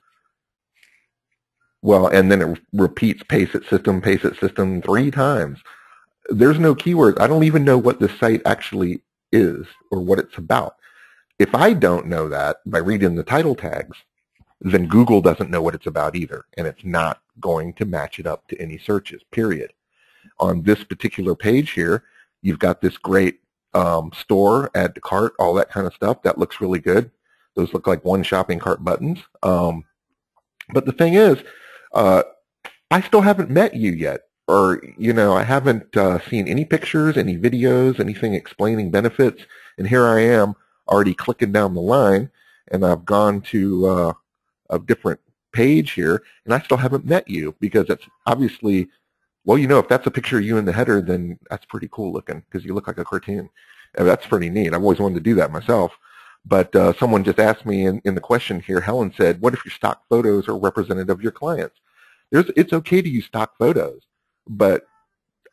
Well, and then it repeats PACE IT system 3 times. There's no keywords. I don't even know what this site actually is or what it's about. If I don't know that by reading the title tags, then Google doesn't know what it's about either, and it's not going to match it up to any searches, period. On this particular page here, you've got this great store, add to cart, all that kind of stuff. That looks really good. Those look like one shopping cart buttons. But the thing is, I still haven't met you yet. Or, I haven't seen any pictures, any videos, anything explaining benefits. And here I am already clicking down the line, and I've gone to a different page here, and I still haven't met you because it's obviously, well, if that's a picture of you in the header, then that's pretty cool looking because you look like a cartoon. And that's pretty neat. I've always wanted to do that myself. But someone just asked me in the question here, Helen said, what if your stock photos are representative of your clients? It's okay to use stock photos, but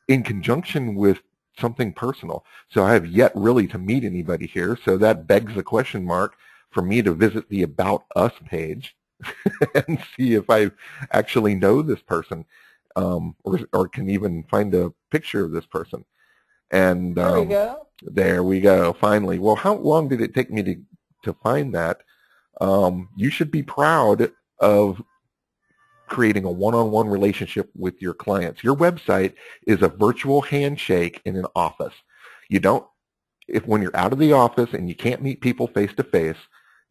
in conjunction with something personal. So I have yet really to meet anybody here, so that begs the question mark for me to visit the About Us page and see if I actually know this person or can even find a picture of this person. And there we go. There we go, finally. Well, how long did it take me to find that? You should be proud of creating a one-on-one relationship with your clients. Your website is a virtual handshake in an office. When you're out of the office and you can't meet people face-to-face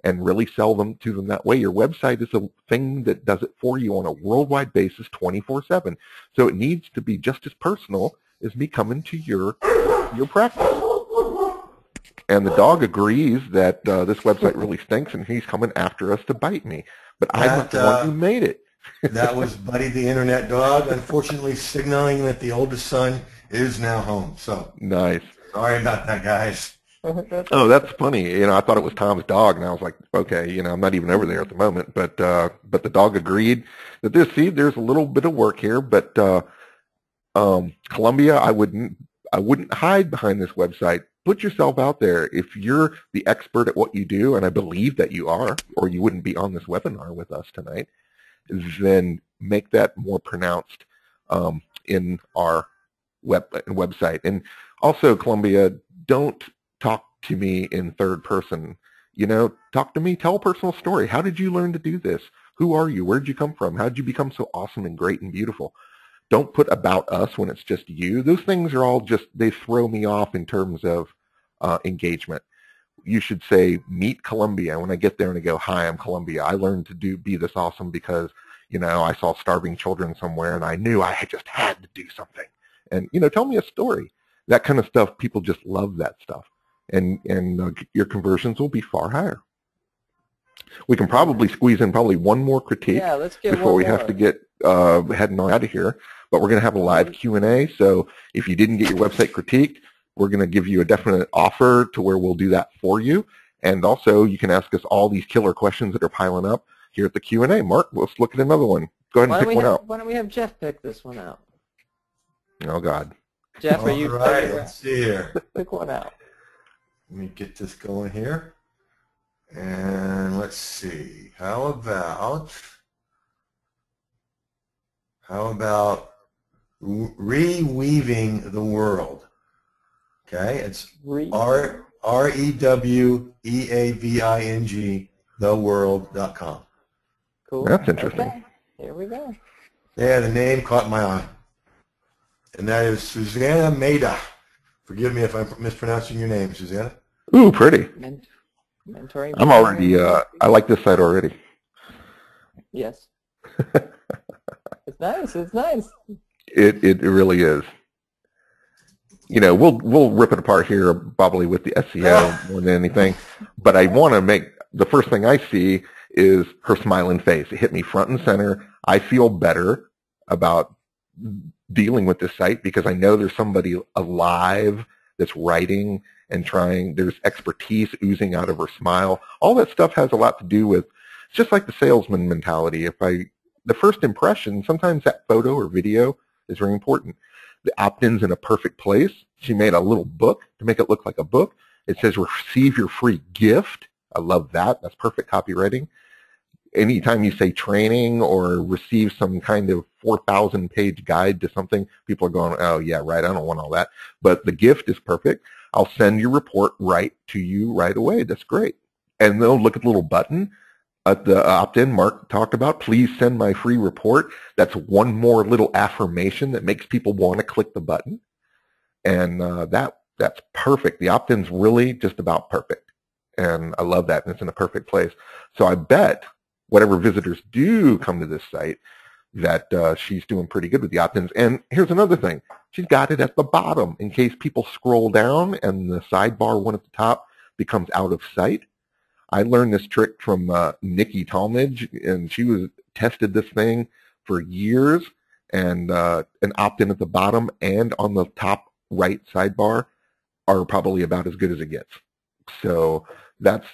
and really sell to them that way, your website is a thing that does it for you on a worldwide basis 24/7. So it needs to be just as personal as me coming to your practice. And the dog agrees that this website really stinks and he's coming after us to bite me. But I'm not the one who made it. That was Buddy the Internet Dog, unfortunately signaling that the oldest son is now home. So nice. Sorry about that, guys. Oh, that's funny. I thought it was Tom's dog, and I was like, okay, I'm not even over there at the moment. But the dog agreed that there's a little bit of work here, but Columbia, I wouldn't hide behind this website. Put yourself out there. If you're the expert at what you do, and I believe that you are, or you wouldn't be on this webinar with us tonight, then make that more pronounced in our website. And also, Columbia, don't talk to me in third person. Talk to me, tell a personal story. How did you learn to do this? Who are you? Where did you come from? How did you become so awesome and great and beautiful? Don't put about us when it's just you. Those things are all they throw me off in terms of engagement. You should say, meet Columbia. When I get there and I go, hi, I'm Columbia. I learned to be this awesome because, I saw starving children somewhere and I knew I just had to do something. And, tell me a story. That kind of stuff, people just love that stuff. And your conversions will be far higher. We can probably squeeze in one more critique before we have to get heading on out of here. But we're going to have a live Q&A. So if you didn't get your website critiqued, we're going to give you a definite offer to where we'll do that for you. And also, you can ask us all these killer questions that are piling up here at the Q&A. Mark, let's look at another one. Go ahead and pick one out. Why don't we have Jeff pick this one out? Oh, God. Jeff, are you? All right, let's see here. Pick one out. Let me get this going here. And let's see. How about reweaving the world? Okay, it's REWEAVING theworld.com. Cool. That's interesting. Okay. Here we go. Yeah, the name caught my eye. And that is Susanna Maida. Forgive me if I'm mispronouncing your name, Susanna. Ooh, pretty. Mentoring. I'm already, I like this site already. Yes. It's nice. It's nice. It really is. We'll rip it apart here probably with the SEO more than anything. But I want to make, the first thing I see is her smiling face. It hit me front and center. I feel better about dealing with this site because I know there's somebody alive that's writing and trying. There's expertise oozing out of her smile. All that stuff has a lot to do with, it's just like the salesman mentality. If I the first impression, sometimes that photo or video is very important. The opt-in's in a perfect place. She made a little book to make it look like a book. It says receive your free gift. I love that. That's perfect copywriting. Anytime you say training or receive some kind of 4,000-page guide to something, people are going, oh, yeah, right, I don't want all that. But the gift is perfect. I'll send your report right to you right away. That's great. And they'll look at the little button at the opt-in Mark talked about. Please send my free report. That's one more little affirmation that makes people want to click the button. And that's perfect. The opt-in's really just about perfect. And I love that. And it's in a perfect place. So I bet whatever visitors do come to this site, that she's doing pretty good with the opt-ins. And here's another thing. She's got it at the bottom in case people scroll down and the sidebar one at the top becomes out of sight. I learned this trick from Nikki Talmadge, and she was tested this thing for years, and an opt-in at the bottom and on the top right sidebar are probably about as good as it gets. So that's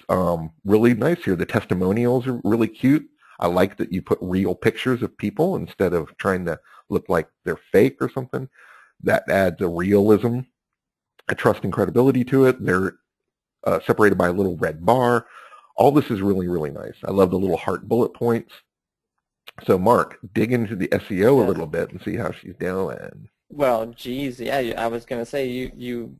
really nice here. The testimonials are really cute. I like that you put real pictures of people instead of trying to look like they're fake or something. That adds a realism, a trust and credibility to it. They're separated by a little red bar. All this is really, really nice. I love the little heart bullet points. So Mark, dig into the SEO a little bit and see how she's doing. Well, geez, yeah, I was going to say you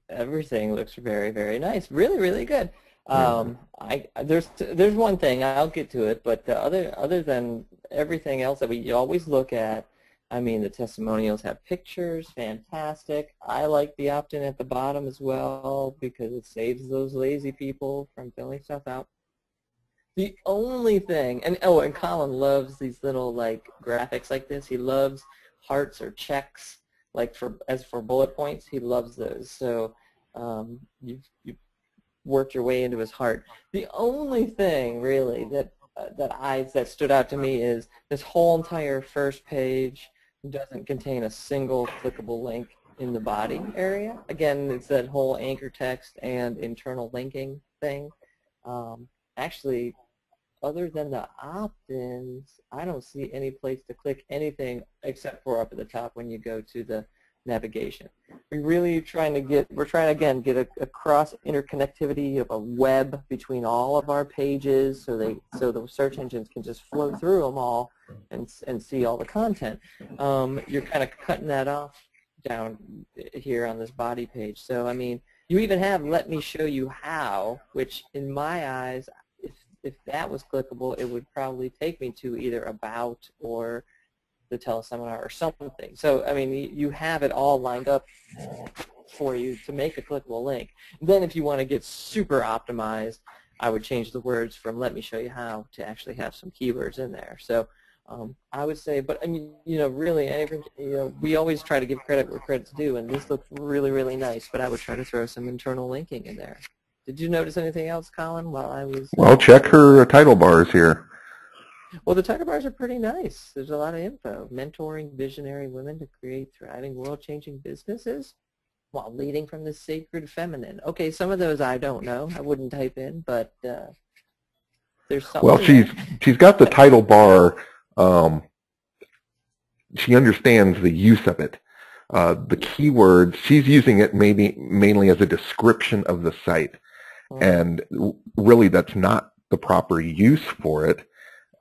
everything looks very, very nice. Really, really good. There's one thing, I'll get to it, but other than everything else that we always look at, I mean, the testimonials have pictures, fantastic. I like the opt-in at the bottom as well because it saves those lazy people from filling stuff out. The only thing, and Colin loves these little like graphics like this. He loves hearts or checks, like as for bullet points. He loves those. So you've worked your way into his heart. The only thing really that stood out to me is this whole entire first page doesn't contain a single clickable link in the body area. Again, it's that whole anchor text and internal linking thing. Actually, other than the opt-ins, I don't see any place to click anything except for up at the top when you go to the navigation. We're trying to get a cross interconnectivity of a web between all of our pages, so the search engines can just flow through them all and see all the content. You're kind of cutting that off down here on this body page. So I mean, you even have "Let me show you how," which in my eyes, if that was clickable, it would probably take me to either About or the teleseminar or something. So, I mean, you have it all lined up for you to make a clickable link. Then if you want to get super optimized, I would change the words from "Let me show you how" to actually have some keywords in there. So I would say, but I mean, really, we always try to give credit where credit's due, and this looks really, really nice, but I would try to throw some internal linking in there. Did you notice anything else, Colin, while I was... Well, check her title bars here. Well, the title bars are pretty nice. There's a lot of info. Mentoring visionary women to create thriving, world-changing businesses while leading from the sacred feminine. Okay, some of those I don't know. I wouldn't type in, but there's something. Well, she's got the title bar. She understands the use of it. The keywords, she's using it mainly as a description of the site. And really, that's not the proper use for it.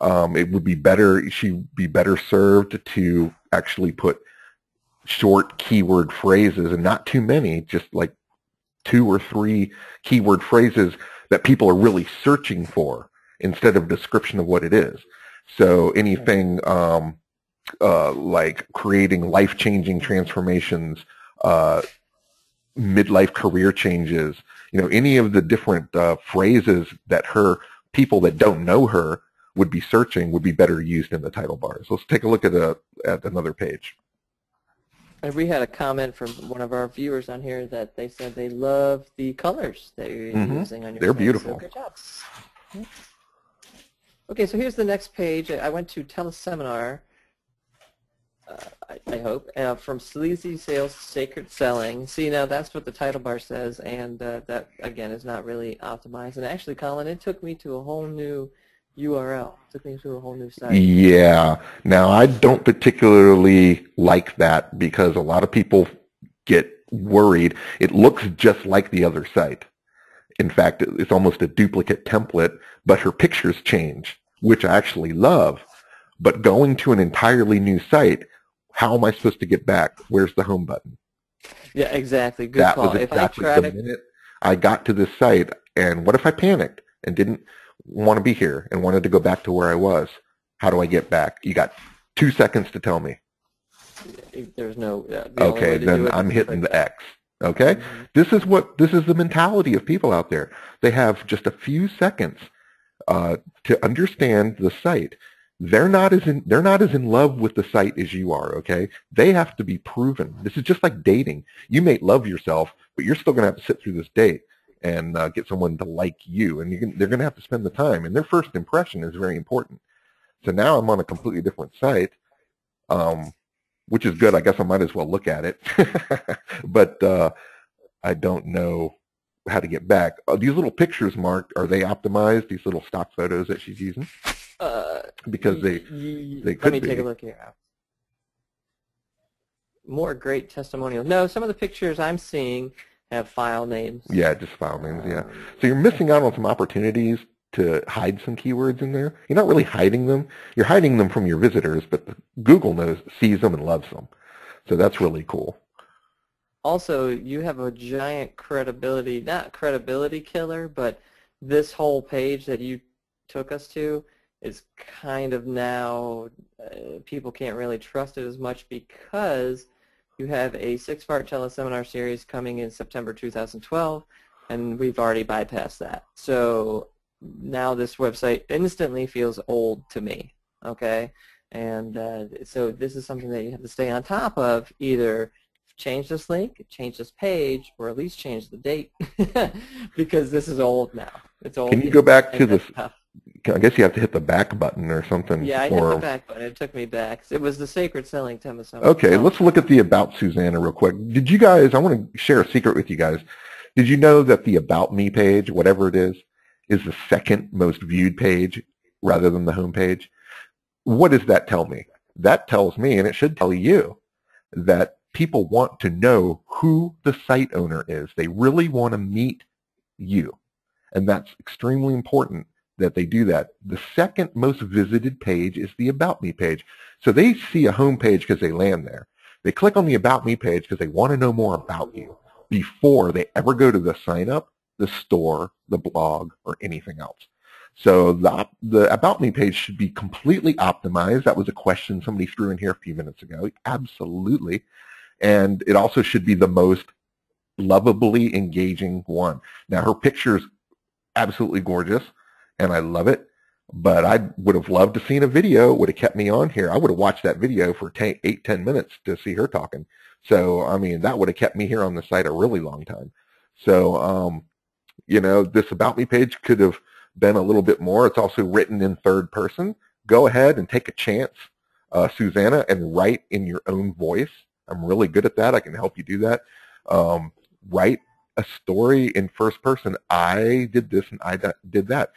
It would be better, she'd be better served to actually put short keyword phrases, and not too many, just like 2 or 3 keyword phrases that people are really searching for instead of description of what it is. So anything like creating life-changing transformations, midlife career changes, any of the different phrases that people that don't know her would be searching would be better used in the title bars. Let's take a look at another page. And we had a comment from one of our viewers on here that they said they love the colors that you're using on your They're site. beautiful. So good job. Okay, so here's the next page. I went to teleseminar, I hope, from sleazy sales to sacred selling. See, now that's what the title bar says, and that, again, is not really optimized. And actually, Colin, it took me to a whole new URL. Took me to a whole new site. Yeah. Now, I don't particularly like that because a lot of people get worried. It looks just like the other site. In fact, it's almost a duplicate template, but her pictures change, which I actually love. But going to an entirely new site, how am I supposed to get back? Where's the home button? Yeah, exactly. Good That call. was If I exactly try the to, minute I got to this site, and what if I panicked and didn't want to be here and wanted to go back to where I was? How do I get back? You got 2 seconds to tell me. there's no, the only Okay, way to do then it I'm is to hitting click the that. X. Okay? Mm-hmm. This is the mentality of people out there. They have just a few seconds to understand the site. They're not as in love with the site as you are, okay? They have to be proven. This is just like dating. You may love yourself, but you're still going to have to sit through this date and get someone to like you, and they're going to have to spend the time, and their first impression is very important. So now I'm on a completely different site, um, which is good. I guess I might as well look at it, but I don't know how to get back. These little pictures marked, are they optimized, these little stock photos that she's using? Because they Let me could take a be. look here. More great testimonials. No, some of the pictures I'm seeing have file names. Yeah, just file names, yeah. So you're missing out on some opportunities to hide some keywords in there. You're not really hiding them. You're hiding them from your visitors, but Google sees them and loves them. So that's really cool. Also, you have a giant credibility, not credibility killer, but this whole page that you took us to is kind of now, people can't really trust it as much because you have a 6-part teleseminar series coming in September 2012, and we've already bypassed that. So now this website instantly feels old to me, okay? And so this is something that you have to stay on top of, either change this link, change this page, or at least change the date because this is old now. It's Can old you go news, back to and this? that's tough. I guess you have to hit the back button or something. Yeah, I hit the Or back button. It took me back. It was the sacred selling okay, let's look at teleseminar. the About Susanna real quick. Did you guys? I want to share a secret with you guys. Did you know that the About Me page, whatever it is the second most viewed page rather than the home page? What does that tell me? That tells me, and it should tell you, that people want to know who the site owner is. They really want to meet you. And that's extremely important that they do that. The second most visited page is the About Me page. So they see a home page because they land there. They click on the About Me page because they want to know more about you before they ever go to the sign up, the store, the blog, or anything else. So the About Me page should be completely optimized. That was a question somebody threw in here a few minutes ago. Absolutely. And it also should be the most lovably engaging one. Now, her picture's absolutely gorgeous, and I love it, but I would have loved to seen a video. It would have kept me on here. I would have watched that video for 10 minutes to see her talking. So, I mean, that would have kept me here on the site a really long time. So, you know, this About Me page could have been a little bit more. It's also written in third person. Go ahead and take a chance, Susanna, and write in your own voice. I'm really good at that. I can help you do that. Write a story in first person. I did this and I did that.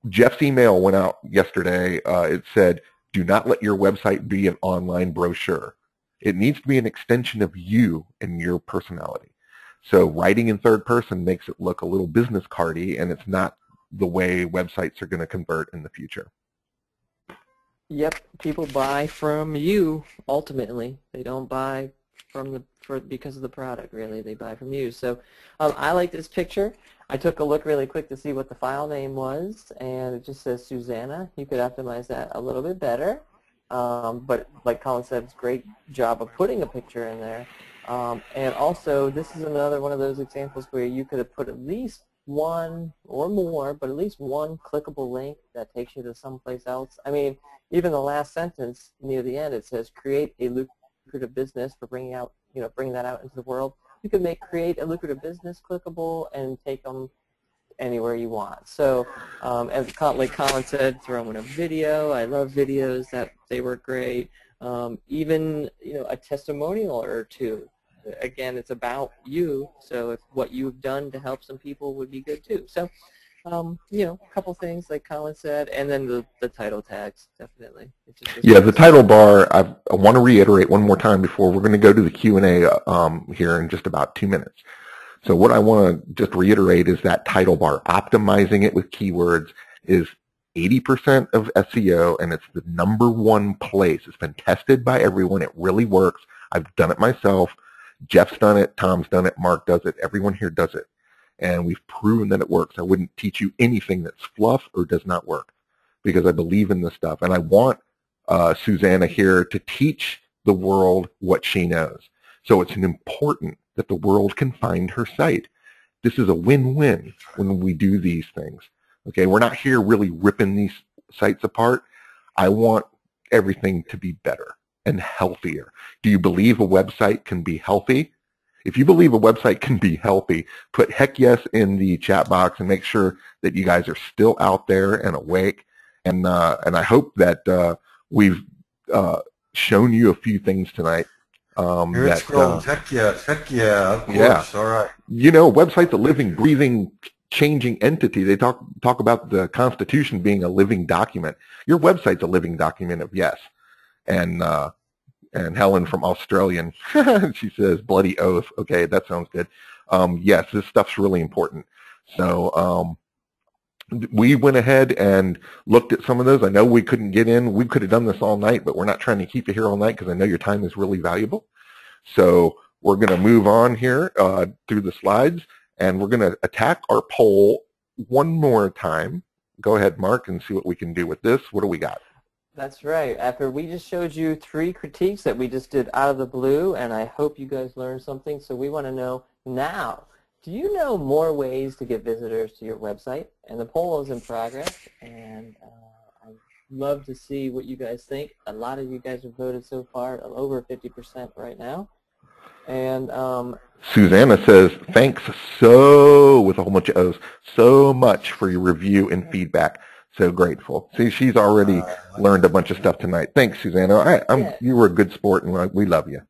Jeff's email went out yesterday. It said, do not let your website be an online brochure. It needs to be an extension of you and your personality. So writing in third person makes it look a little business cardy, and it's not the way websites are going to convert in the future. Yep, people buy from you ultimately. They don't buy from because of the product, really. They buy from you. So I like this picture. I took a look really quick to see what the file name was, and it just says Susanna. You could optimize that a little bit better. But like Colin said, it's a great job of putting a picture in there. And also, this is another one of those examples where you could have put at least one or more, but at least one clickable link that takes you to someplace else. I mean, even the last sentence near the end, it says create a lucrative business for bringing that out into the world. You can create a lucrative business clickable and take them anywhere you want. So like Colin said, throw in a video. I love videos. They work great. Even a testimonial or two. Again, it's about you. So if what you've done to help some people would be good too. So a couple things like Colin said, and then the title tags, definitely. Yeah, the title bar, I want to reiterate one more time before we're going to go to the Q&A here in just about 2 minutes. So what I want to just reiterate is that title bar, optimizing it with keywords is 80% of SEO, and it's the #1 place. It's been tested by everyone. It really works. I've done it myself. Jeff's done it. Tom's done it. Mark does it. Everyone here does it. And we've proven that it works. I wouldn't teach you anything that's fluff or does not work because I believe in this stuff. And I want Susanna here to teach the world what she knows. So it's important that the world can find her site. This is a win-win when we do these things. Okay, we're not here really ripping these sites apart. I want everything to be better and healthier. Do you believe a website can be healthy? If you believe a website can be healthy, put heck yes in the chat box and make sure that you guys are still out there and awake. And I hope that we've shown you a few things tonight. Here it's scrolling. Heck yeah, of course. Yeah. All right. You know, website's a living, breathing, changing entity. They talk about the Constitution being a living document. Your website's a living document of yes. And Helen from Australian, she says, bloody oath. Okay, that sounds good. Yes, this stuff's really important. So we went ahead and looked at some of those. I know we couldn't get in. We could have done this all night, but we're not trying to keep you here all night because I know your time is really valuable. So we're going to move on here through the slides, and we're going to attack our poll one more time. Go ahead, Mark, and see what we can do with this. What do we got? That's right. After we just showed you 3 critiques that we just did out of the blue, and I hope you guys learned something, so we want to know now, do you know more ways to get visitors to your website? And the poll is in progress, and I'd love to see what you guys think. A lot of you guys have voted so far, over 50% right now. And Susanna says, thanks with a whole bunch of O's, so much for your review and feedback. So grateful. See, she's already learned a bunch of stuff tonight. Thanks, Susanna. You were a good sport, and we love you.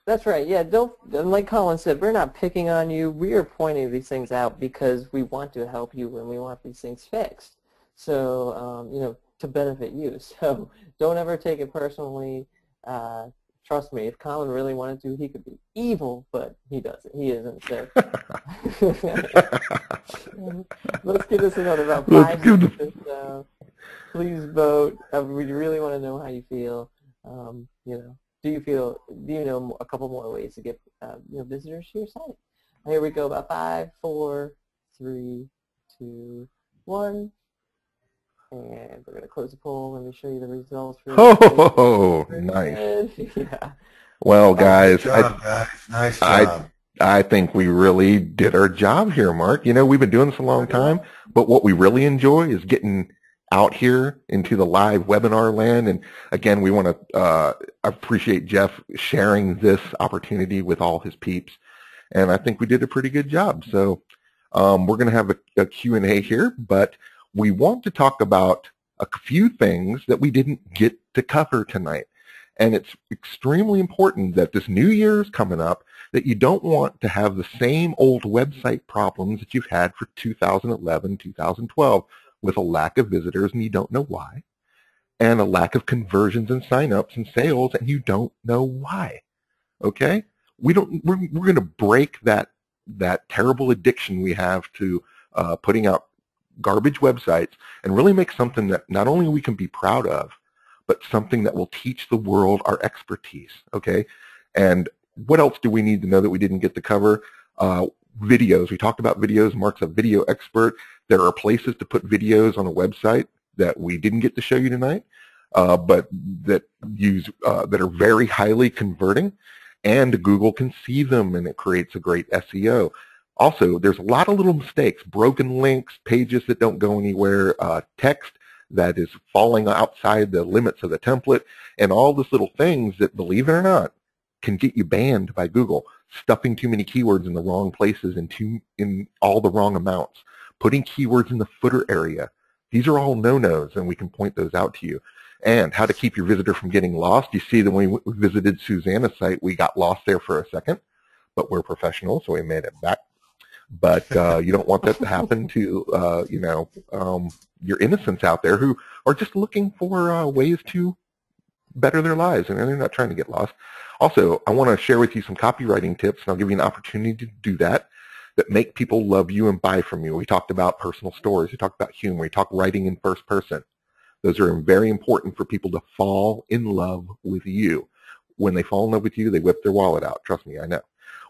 That's right. Yeah, like Colin said, we're not picking on you. We are pointing these things out because we want to help you and we want these things fixed. So, to benefit you. So don't ever take it personally. Trust me, if Colin really wanted to, he could be evil, but he doesn't. He isn't. So let's give this another about 5 minutes. Please vote. We really want to know how you feel. Do you know a couple more ways to get visitors to your site? Here we go. About 5, 4, 3, 2, 1. And we're going to close the poll. Let me show you the results. Oh, nice. Yeah. Well, guys, Good job, guys. Nice job. I think we really did our job here, Mark. We've been doing this a long time, but what we really enjoy is getting out here into the live webinar land. And again, we want to appreciate Jeff sharing this opportunity with all his peeps. And I think we did a pretty good job. So we're going to have a Q&A here, but we want to talk about a few things that we didn't get to cover tonight. And it's extremely important that this new year is coming up, that you don't want to have the same old website problems that you've had for 2011, 2012, with a lack of visitors and you don't know why, and a lack of conversions and signups and sales and you don't know why. Okay? We're going to break that terrible addiction we have to putting out garbage websites and really make something that not only we can be proud of, but something that will teach the world our expertise, okay? And what else do we need to know that we didn't get to cover? Videos. We talked about videos. Mark's a video expert. There are places to put videos on a website that we didn't get to show you tonight, but that are very highly converting, and Google can see them, and it creates a great SEO. Also, there's a lot of little mistakes, broken links, pages that don't go anywhere, text that is falling outside the limits of the template, and all these little things that, believe it or not, can get you banned by Google. Stuffing too many keywords in the wrong places in all the wrong amounts. Putting keywords in the footer area. These are all no-nos, and we can point those out to you. And how to keep your visitor from getting lost. You see that when we visited Susanna's site, we got lost there for a second, but we're professional, so we made it back. but you don't want that to happen to your innocents out there who are just looking for ways to better their lives, and they're not trying to get lost. Also, I want to share with you some copywriting tips, and I'll give you an opportunity to do that make people love you and buy from you. We talked about personal stories. We talked about humor. We talked writing in first person. Those are very important for people to fall in love with you. When they fall in love with you, they whip their wallet out. Trust me, I know.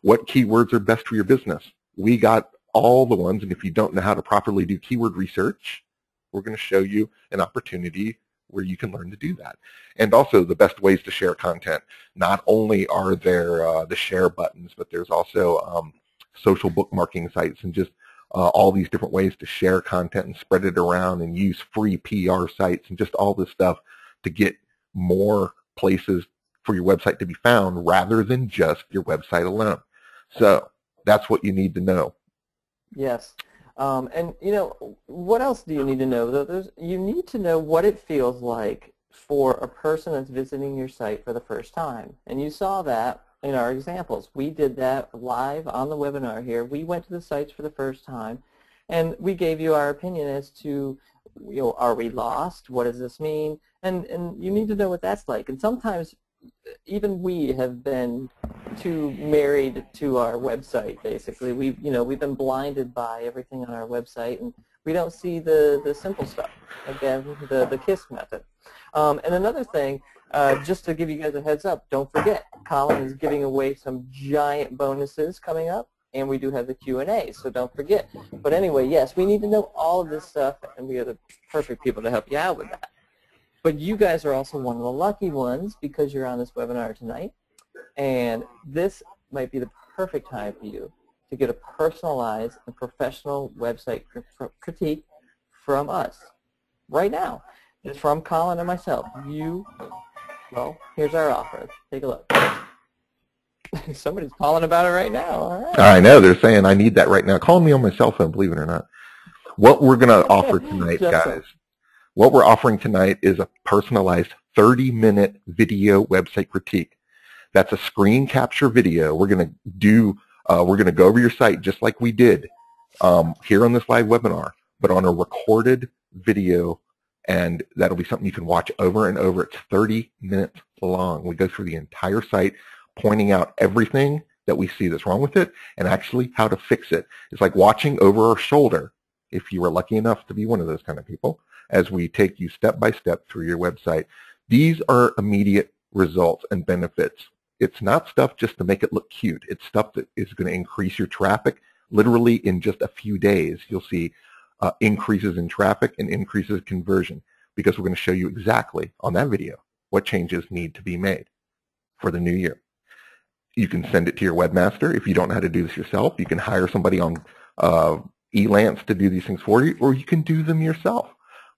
What keywords are best for your business? We got all the ones, and if you don't know how to properly do keyword research, we're going to show you an opportunity where you can learn to do that. And also the best ways to share content. Not only are there the share buttons, but there's also social bookmarking sites and just all these different ways to share content and spread it around and use free PR sites and just all this stuff to get more places for your website to be found rather than just your website alone. So that's what you need to know. Yes. And, what else do you need to know? You need to know what it feels like for a person that's visiting your site for the first time. And you saw that in our examples. We did that live on the webinar here. We went to the sites for the first time, and we gave you our opinion as to, are we lost? What does this mean? And you need to know what that's like. And sometimes even we have been too married to our website, basically. We've been blinded by everything on our website, and we don't see the simple stuff, again, the KISS method. And another thing, just to give you guys a heads up, don't forget, Colin is giving away some giant bonuses coming up, and we do have the Q&A, so don't forget. But anyway, yes, we need to know all of this stuff, and we are the perfect people to help you out with that. But you guys are also one of the lucky ones because you're on this webinar tonight, and this might be the perfect time for you to get a personalized and professional website critique from us right now. It's from Colin and myself. Well, here's our offer. Take a look. Somebody's calling about it right now. All right. I know. They're saying I need that right now. Call me on my cell phone, believe it or not. What we're going to offer tonight, guys, what we're offering tonight is a personalized 30-minute video website critique. That's a screen capture video. We're going to go over your site just like we did here on this live webinar, but on a recorded video, and that'll be something you can watch over and over. It's 30 minutes long. We go through the entire site, pointing out everything that we see that's wrong with it and actually how to fix it. It's like watching over our shoulder, if you were lucky enough to be one of those kind of people, as we take you step by step through your website. These are immediate results and benefits. It's not stuff just to make it look cute. It's stuff that is going to increase your traffic. Literally in just a few days, you'll see increases in traffic and increases in conversion, because we're going to show you exactly on that video what changes need to be made for the new year. You can send it to your webmaster. If you don't know how to do this yourself, you can hire somebody on Elance to do these things for you, or you can do them yourself.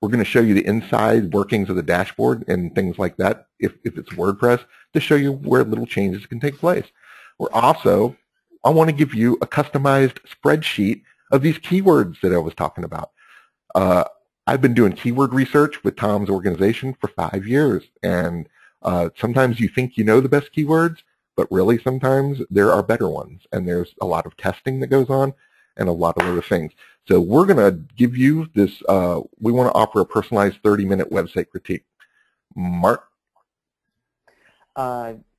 We're going to show you the inside workings of the dashboard and things like that, if it's WordPress, to show you where little changes can take place. I want to give you a customized spreadsheet of these keywords that I was talking about. I've been doing keyword research with Tom's organization for 5 years, and sometimes you think you know the best keywords, but really sometimes there are better ones, and there's a lot of testing that goes on and a lot of other things. So we're going to give you this, we want to offer a personalized 30-minute website critique. Mark?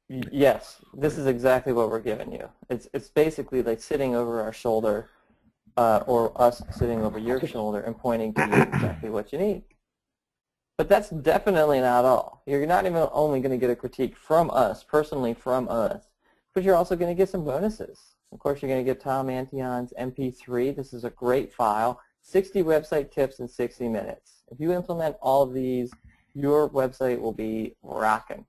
Yes, this is exactly what we're giving you. It's basically like sitting over our shoulder, or us sitting over your shoulder and pointing to you exactly what you need. But that's definitely not all. You're not even only going to get a critique from us, personally from us, but you're also going to get some bonuses. Of course, you're going to get Tom Antion's MP3. This is a great file, 60 website tips in 60 minutes. If you implement all of these, your website will be rocking.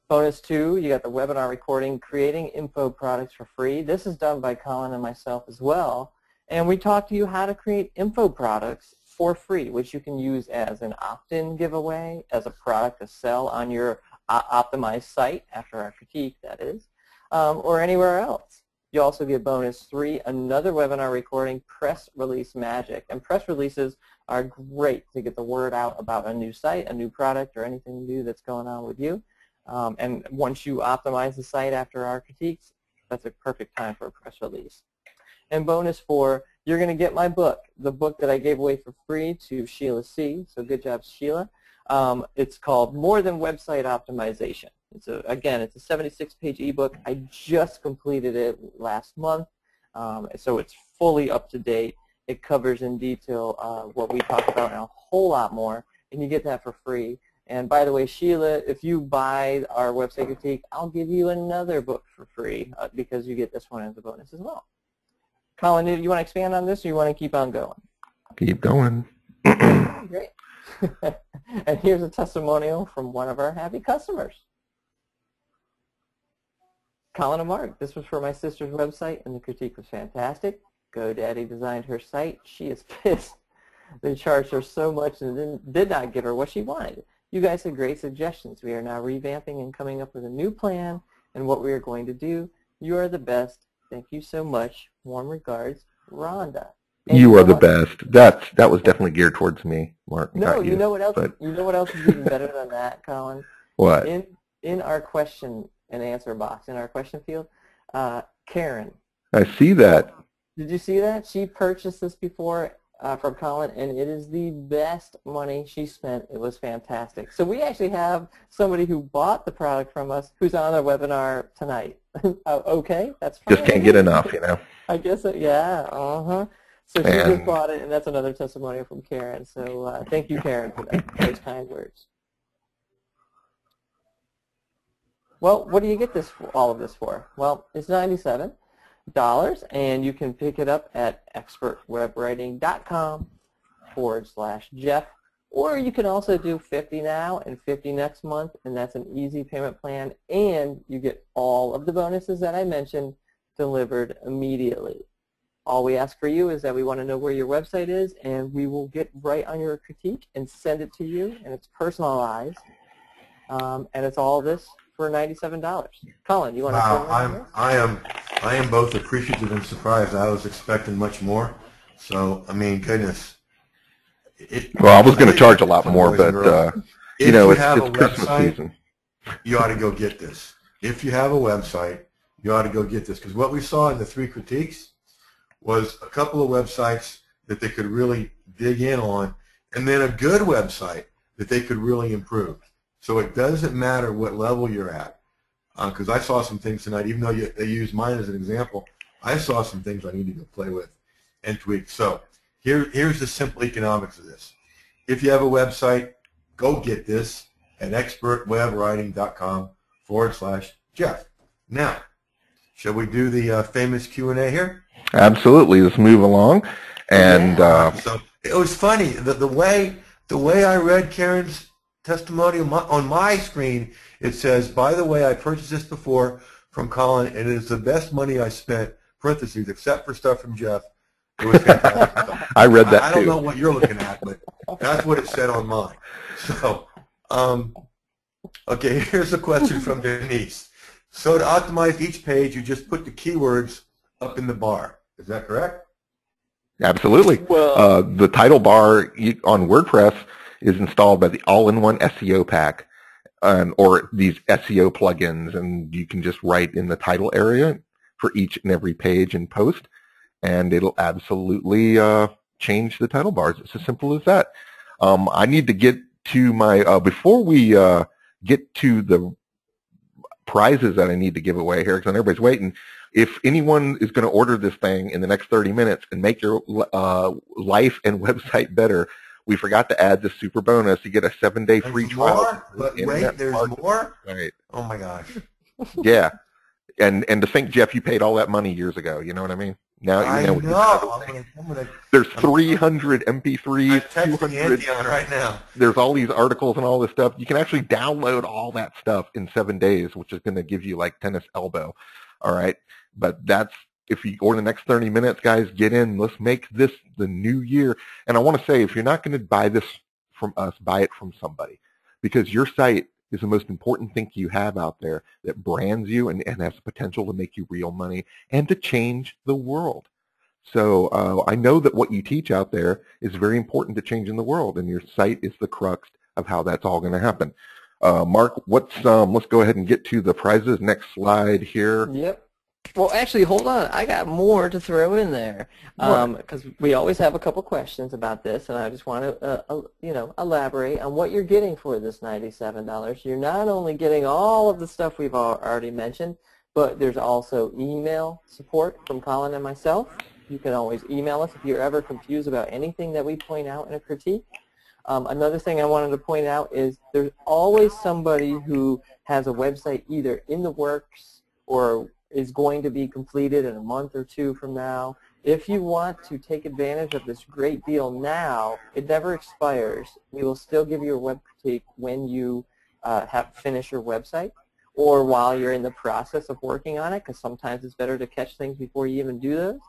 Bonus 2, you got the webinar recording, Creating Info Products for Free. This is done by Colin and myself as well. And we talk to you how to create info products for free, which you can use as an opt-in giveaway, as a product to sell on your optimized site, after our critique, that is, or anywhere else. You also get bonus 3, another webinar recording, Press Release Magic. And press releases are great to get the word out about a new site, a new product, or anything new that's going on with you. And once you optimize the site after our critiques, that's a perfect time for a press release. And bonus 4, you're going to get my book, the book that I gave away for free to Sheila C. So good job, Sheila. It's called More Than Website Optimization. Again, it's a 76-page ebook. I just completed it last month, so it's fully up to date. It covers in detail what we talked about and a whole lot more, and you get that for free. And by the way, Sheila, if you buy our website critique, I'll give you another book for free because you get this one as a bonus as well. Colin, do you want to expand on this, or you want to keep on going? Keep going. Great. And here's a testimonial from one of our happy customers. Colin and Mark, this was for my sister's website, and the critique was fantastic. GoDaddy designed her site. She is pissed. They charged her so much and did not give her what she wanted. You guys had great suggestions. We are now revamping and coming up with a new plan and what we are going to do. You are the best. Thank you so much. Warm regards, Rhonda. And you are the best. That was definitely geared towards me, Mark. No, you know what else? But... You know what else is even better than that, Colin? What? In our question and answer box, in our question field, Karen. I see that. Did you see that? She purchased this before from Colin, and it is the best money she spent. It was fantastic. So we actually have somebody who bought the product from us who's on our webinar tonight. Okay, that's fine. Just can't get enough, you know. I guess, yeah, So she just bought it, and that's another testimonial from Karen. So thank you, Karen, for those kind words. Well, what do you get all of this for? Well, it's $97, and you can pick it up at expertwebwriting.com/Jeff, or you can also do 50 now and 50 next month, and that's an easy payment plan, and you get all of the bonuses that I mentioned delivered immediately. All we ask for you is that we want to know where your website is, and we will get right on your critique and send it to you, and it's personalized, and it's all this for $97. Colin, you want to? Wow, I am both appreciative and surprised. I was expecting much more. So I mean, goodness. Well, I was going to charge a lot more, but you know, it's Christmas season. You ought to go get this. If you have a website, you ought to go get this, because what we saw in the 3 critiques was a couple of websites that they could really dig in on, and then a good website that they could really improve. So it doesn't matter what level you're at, because I saw some things tonight, even though they used mine as an example, I saw some things I need to go play with and tweak. So here's the simple economics of this. If you have a website, go get this at expertwebwriting.com/Jeff. Now, shall we do the famous Q&A here? Absolutely. Let's move along. And so it was funny the way I read Karen's testimonial on my screen. It says, "By the way, I purchased this before from Colin, and it is the best money I spent." Parentheses, except for stuff from Jeff. It was fantastic. I read that I too. don't know what you're looking at, but that's what it said on mine. So, okay, here's a question from Denise. So to optimize each page, you just put the keywords up in the bar. Is that correct? Absolutely. Well, the title bar on WordPress is installed by the all-in-one SEO pack, or these SEO plugins, and you can just write in the title area for each and every page and post, and it'll absolutely change the title bars. It's as simple as that. I need to get to my, before we get to the prizes that I need to give away here, because everybody's waiting, if anyone is going to order this thing in the next 30 minutes and make your life and website better, we forgot to add the super bonus. You get a 7-day free trial. But wait, there's more? Right. Oh, my gosh. Yeah. And to think, Jeff, you paid all that money years ago. You know what I mean? Now I know. There's 300 MP3s. I'm texting Andy on right now. There's all these articles and all this stuff. You can actually download all that stuff in 7 days, which is going to give you like tennis elbow. All right. But that's, if you order the next 30 minutes, guys, get in. Let's make this the new year. And I want to say, if you're not going to buy this from us, buy it from somebody, because your site is the most important thing you have out there that brands you and has the potential to make you real money and to change the world. So I know that what you teach out there is very important to changing the world, and your site is the crux of how that's all going to happen. Mark, let's go ahead and get to the prizes. Next slide here. Yep. Well, actually, hold on. I got more to throw in there because we always have a couple questions about this, and I just want to, elaborate on what you're getting for this $97. You're not only getting all of the stuff we've already mentioned, but there's also email support from Colin and myself. You can always email us if you're ever confused about anything that we point out in a critique. Another thing I wanted to point out is there's always somebody who has a website either in the works or is going to be completed in a month or two from now. If you want to take advantage of this great deal now, it never expires. We will still give you a web critique when you have finished your website or while you're in the process of working on it, because sometimes it's better to catch things before you even do those.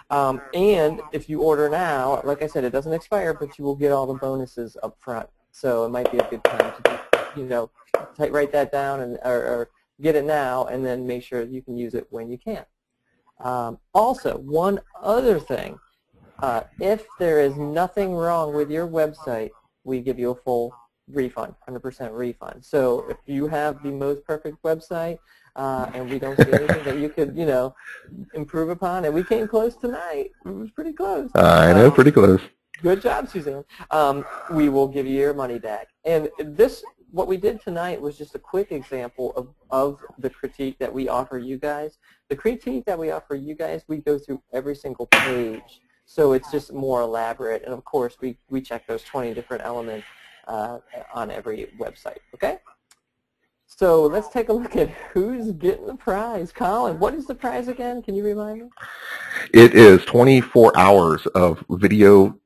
And if you order now, like I said, it doesn't expire, but you will get all the bonuses up front. So it might be a good time to, write that down or get it now, and then make sure you can use it when you can. Also, one other thing, if there is nothing wrong with your website, we give you a full refund, 100% refund. So if you have the most perfect website and we don't see anything that you could, improve upon, and we came close tonight. It was pretty close. I know, pretty close. Good job, Suzanne. We will give you your money back. And what we did tonight was just a quick example of the critique that we offer you guys. The critique that we offer you guys, we go through every single page. So it's just more elaborate. And of course, we check those 20 different elements on every website. Okay? So let's take a look at who's getting the prize. Colin, what is the prize again? Can you remind me? It is 24 hours of video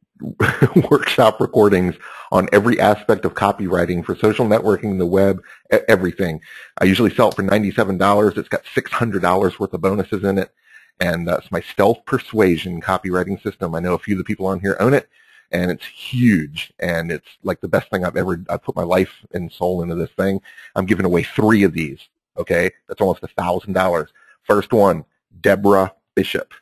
workshop recordings on every aspect of copywriting for social networking, the web, everything. I usually sell it for $97. It's got $600 worth of bonuses in it, and that's my stealth persuasion copywriting system. I know a few of the people on here own it, and it's huge, and it's like the best thing I've put my life and soul into this thing. I'm giving away 3 of these, okay? That's almost $1,000. First one, Deborah Bishop.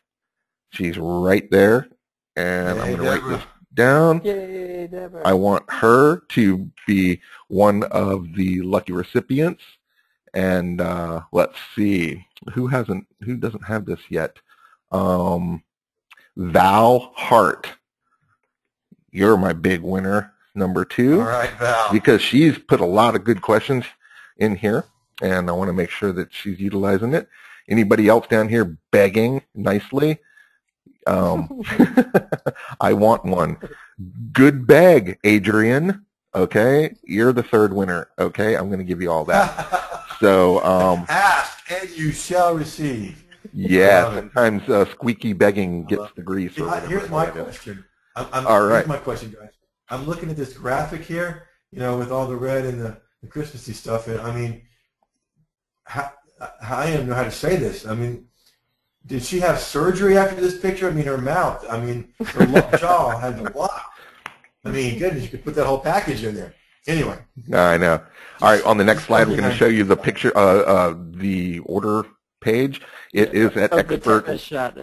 She's right there, and I'm going to write this down. Yay, Deborah. I want her to be one of the lucky recipients, and let's see, who doesn't have this yet? Val Hart. You're my big winner, number 2. All right, Val. Because she's put a lot of good questions in here, and I want to make sure that she's utilizing it. Anybody else down here begging nicely? I want one. Good bag, Adrian. Okay, you're the 3rd winner. Okay, I'm going to give you all that. So, ask and you shall receive. Yeah, sometimes squeaky begging gets the grease. Here's my question. All right. Here's my question, guys. I'm looking at this graphic here, with all the red and the Christmassy stuff. And I mean, I don't even know how to say this. I mean, did she have surgery after this picture? I mean, her mouth. I mean, her jaw had the lock. I mean, goodness, you could put that whole package in there. Anyway. I know. All right, on the next slide, we're going to show you the picture, the order page. It is at expert. It's at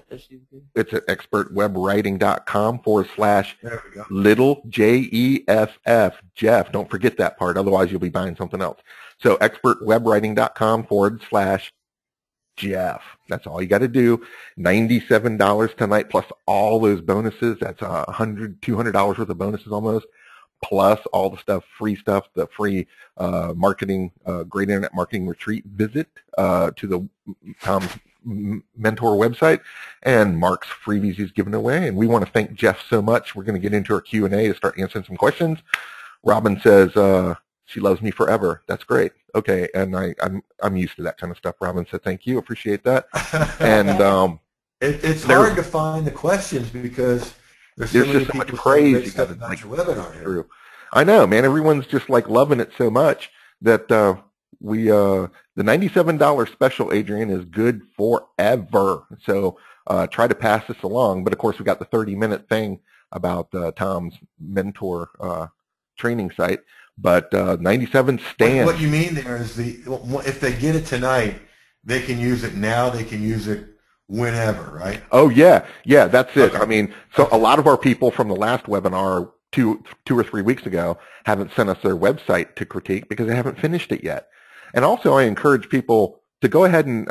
expertwebwriting.com/little JEFF. Jeff, don't forget that part. Otherwise, you'll be buying something else. So expertwebwriting.com/Jeff. That's all you got to do. $97 tonight plus all those bonuses. That's $100, $200 worth of bonuses almost. Plus all the stuff, free stuff, the free marketing, great internet marketing retreat visit to the Tom's Mentor website, and Mark's freebies he's giving away. And we want to thank Jeff so much. We're going to get into our Q&A to start answering some questions. Robin says she loves me forever. That's great. Okay, and I'm used to that kind of stuff. Robin said thank you, appreciate that. And it's hard to find the questions because there's just so much praise you got to like your webinar here. I know, man. Everyone's just like loving it so much that the $97 special, Adrian, is good forever. So try to pass this along. But of course, we got the 30-minute thing about Tom's Mentor training site. But 97 stands. What you mean there is if they get it tonight, they can use it now. They can use it whenever, right? Oh yeah, that's it. Okay. I mean, so a lot of our people from the last webinar 2 or 3 weeks ago haven't sent us their website to critique because they haven't finished it yet. And also, I encourage people to go ahead and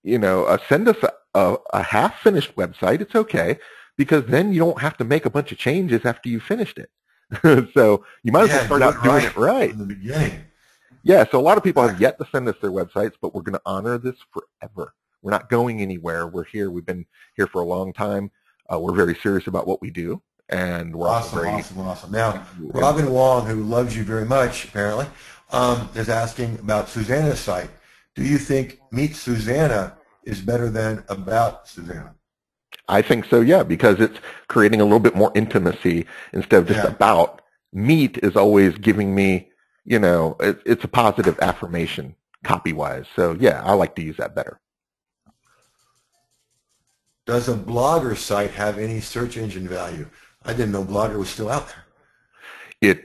send us a half-finished website. It's okay, because then you don't have to make a bunch of changes after you finished it. So you might as well start out doing it right in the beginning. Yeah, so a lot of people have yet to send us their websites, but we're going to honor this forever. We're not going anywhere. We're here. We've been here for a long time. We're very serious about what we do, and we're awesome. Now, Robin Wong, who loves you very much, apparently, is asking about Susanna's site. Do you think Meet Susanna is better than About Susanna? I think so, yeah, because it's creating a little bit more intimacy instead of just about. Meet is always giving me, it's a positive affirmation copy-wise. So, yeah, I like to use that better. Does a Blogger site have any search engine value? I didn't know Blogger was still out there.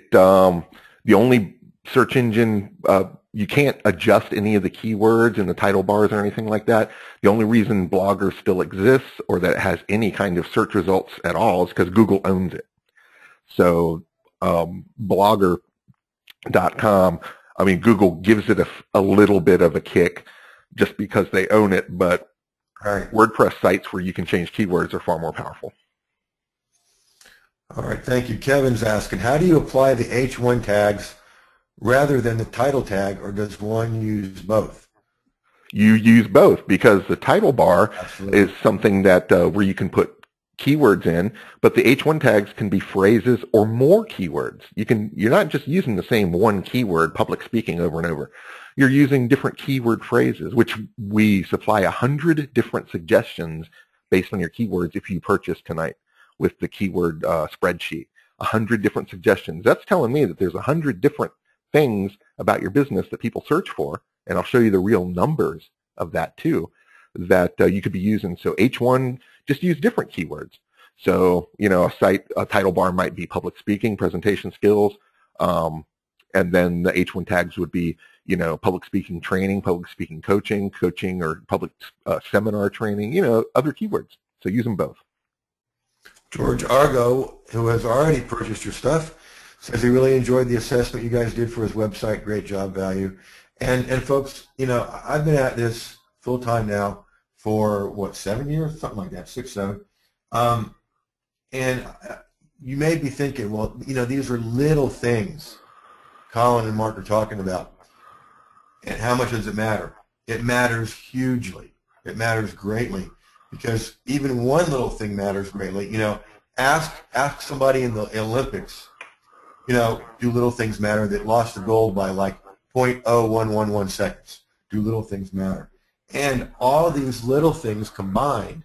The only search engine, you can't adjust any of the keywords in the title bars or anything like that. The only reason Blogger still exists or that it has any kind of search results at all is because Google owns it. So Blogger.com, Google gives it a little bit of a kick just because they own it, but WordPress sites where you can change keywords are far more powerful. All right, thank you. Kevin's asking, how do you apply the H1 tags rather than the title tag, or does one use both? You use both, because the title bar is something that where you can put keywords in, but the H1 tags can be phrases or more keywords. You're not just using the same one keyword, public speaking, over and over. You're using different keyword phrases, which we supply 100 different suggestions based on your keywords if you purchase tonight with the keyword spreadsheet. 100 different suggestions. That's telling me that there's 100 different things about your business that people search for, and I'll show you the real numbers of that too, that you could be using. So H1, just use different keywords. So, a title bar might be public speaking, presentation skills, and then the H1 tags would be, public speaking training, public speaking coaching, or public seminar training, other keywords. So use them both. George Argo, who has already purchased your stuff, says he really enjoyed the assessment you guys did for his website. Great job, value. And folks, I've been at this full time now for, 7 years? Something like that, 6, 7. And you may be thinking, well, these are little things Colin and Mark are talking about. And how much does it matter? It matters hugely. It matters greatly, because even one little thing matters greatly. Ask somebody in the Olympics, do little things matter, that lost the gold by like 0.0111 seconds. Do little things matter? And all these little things combined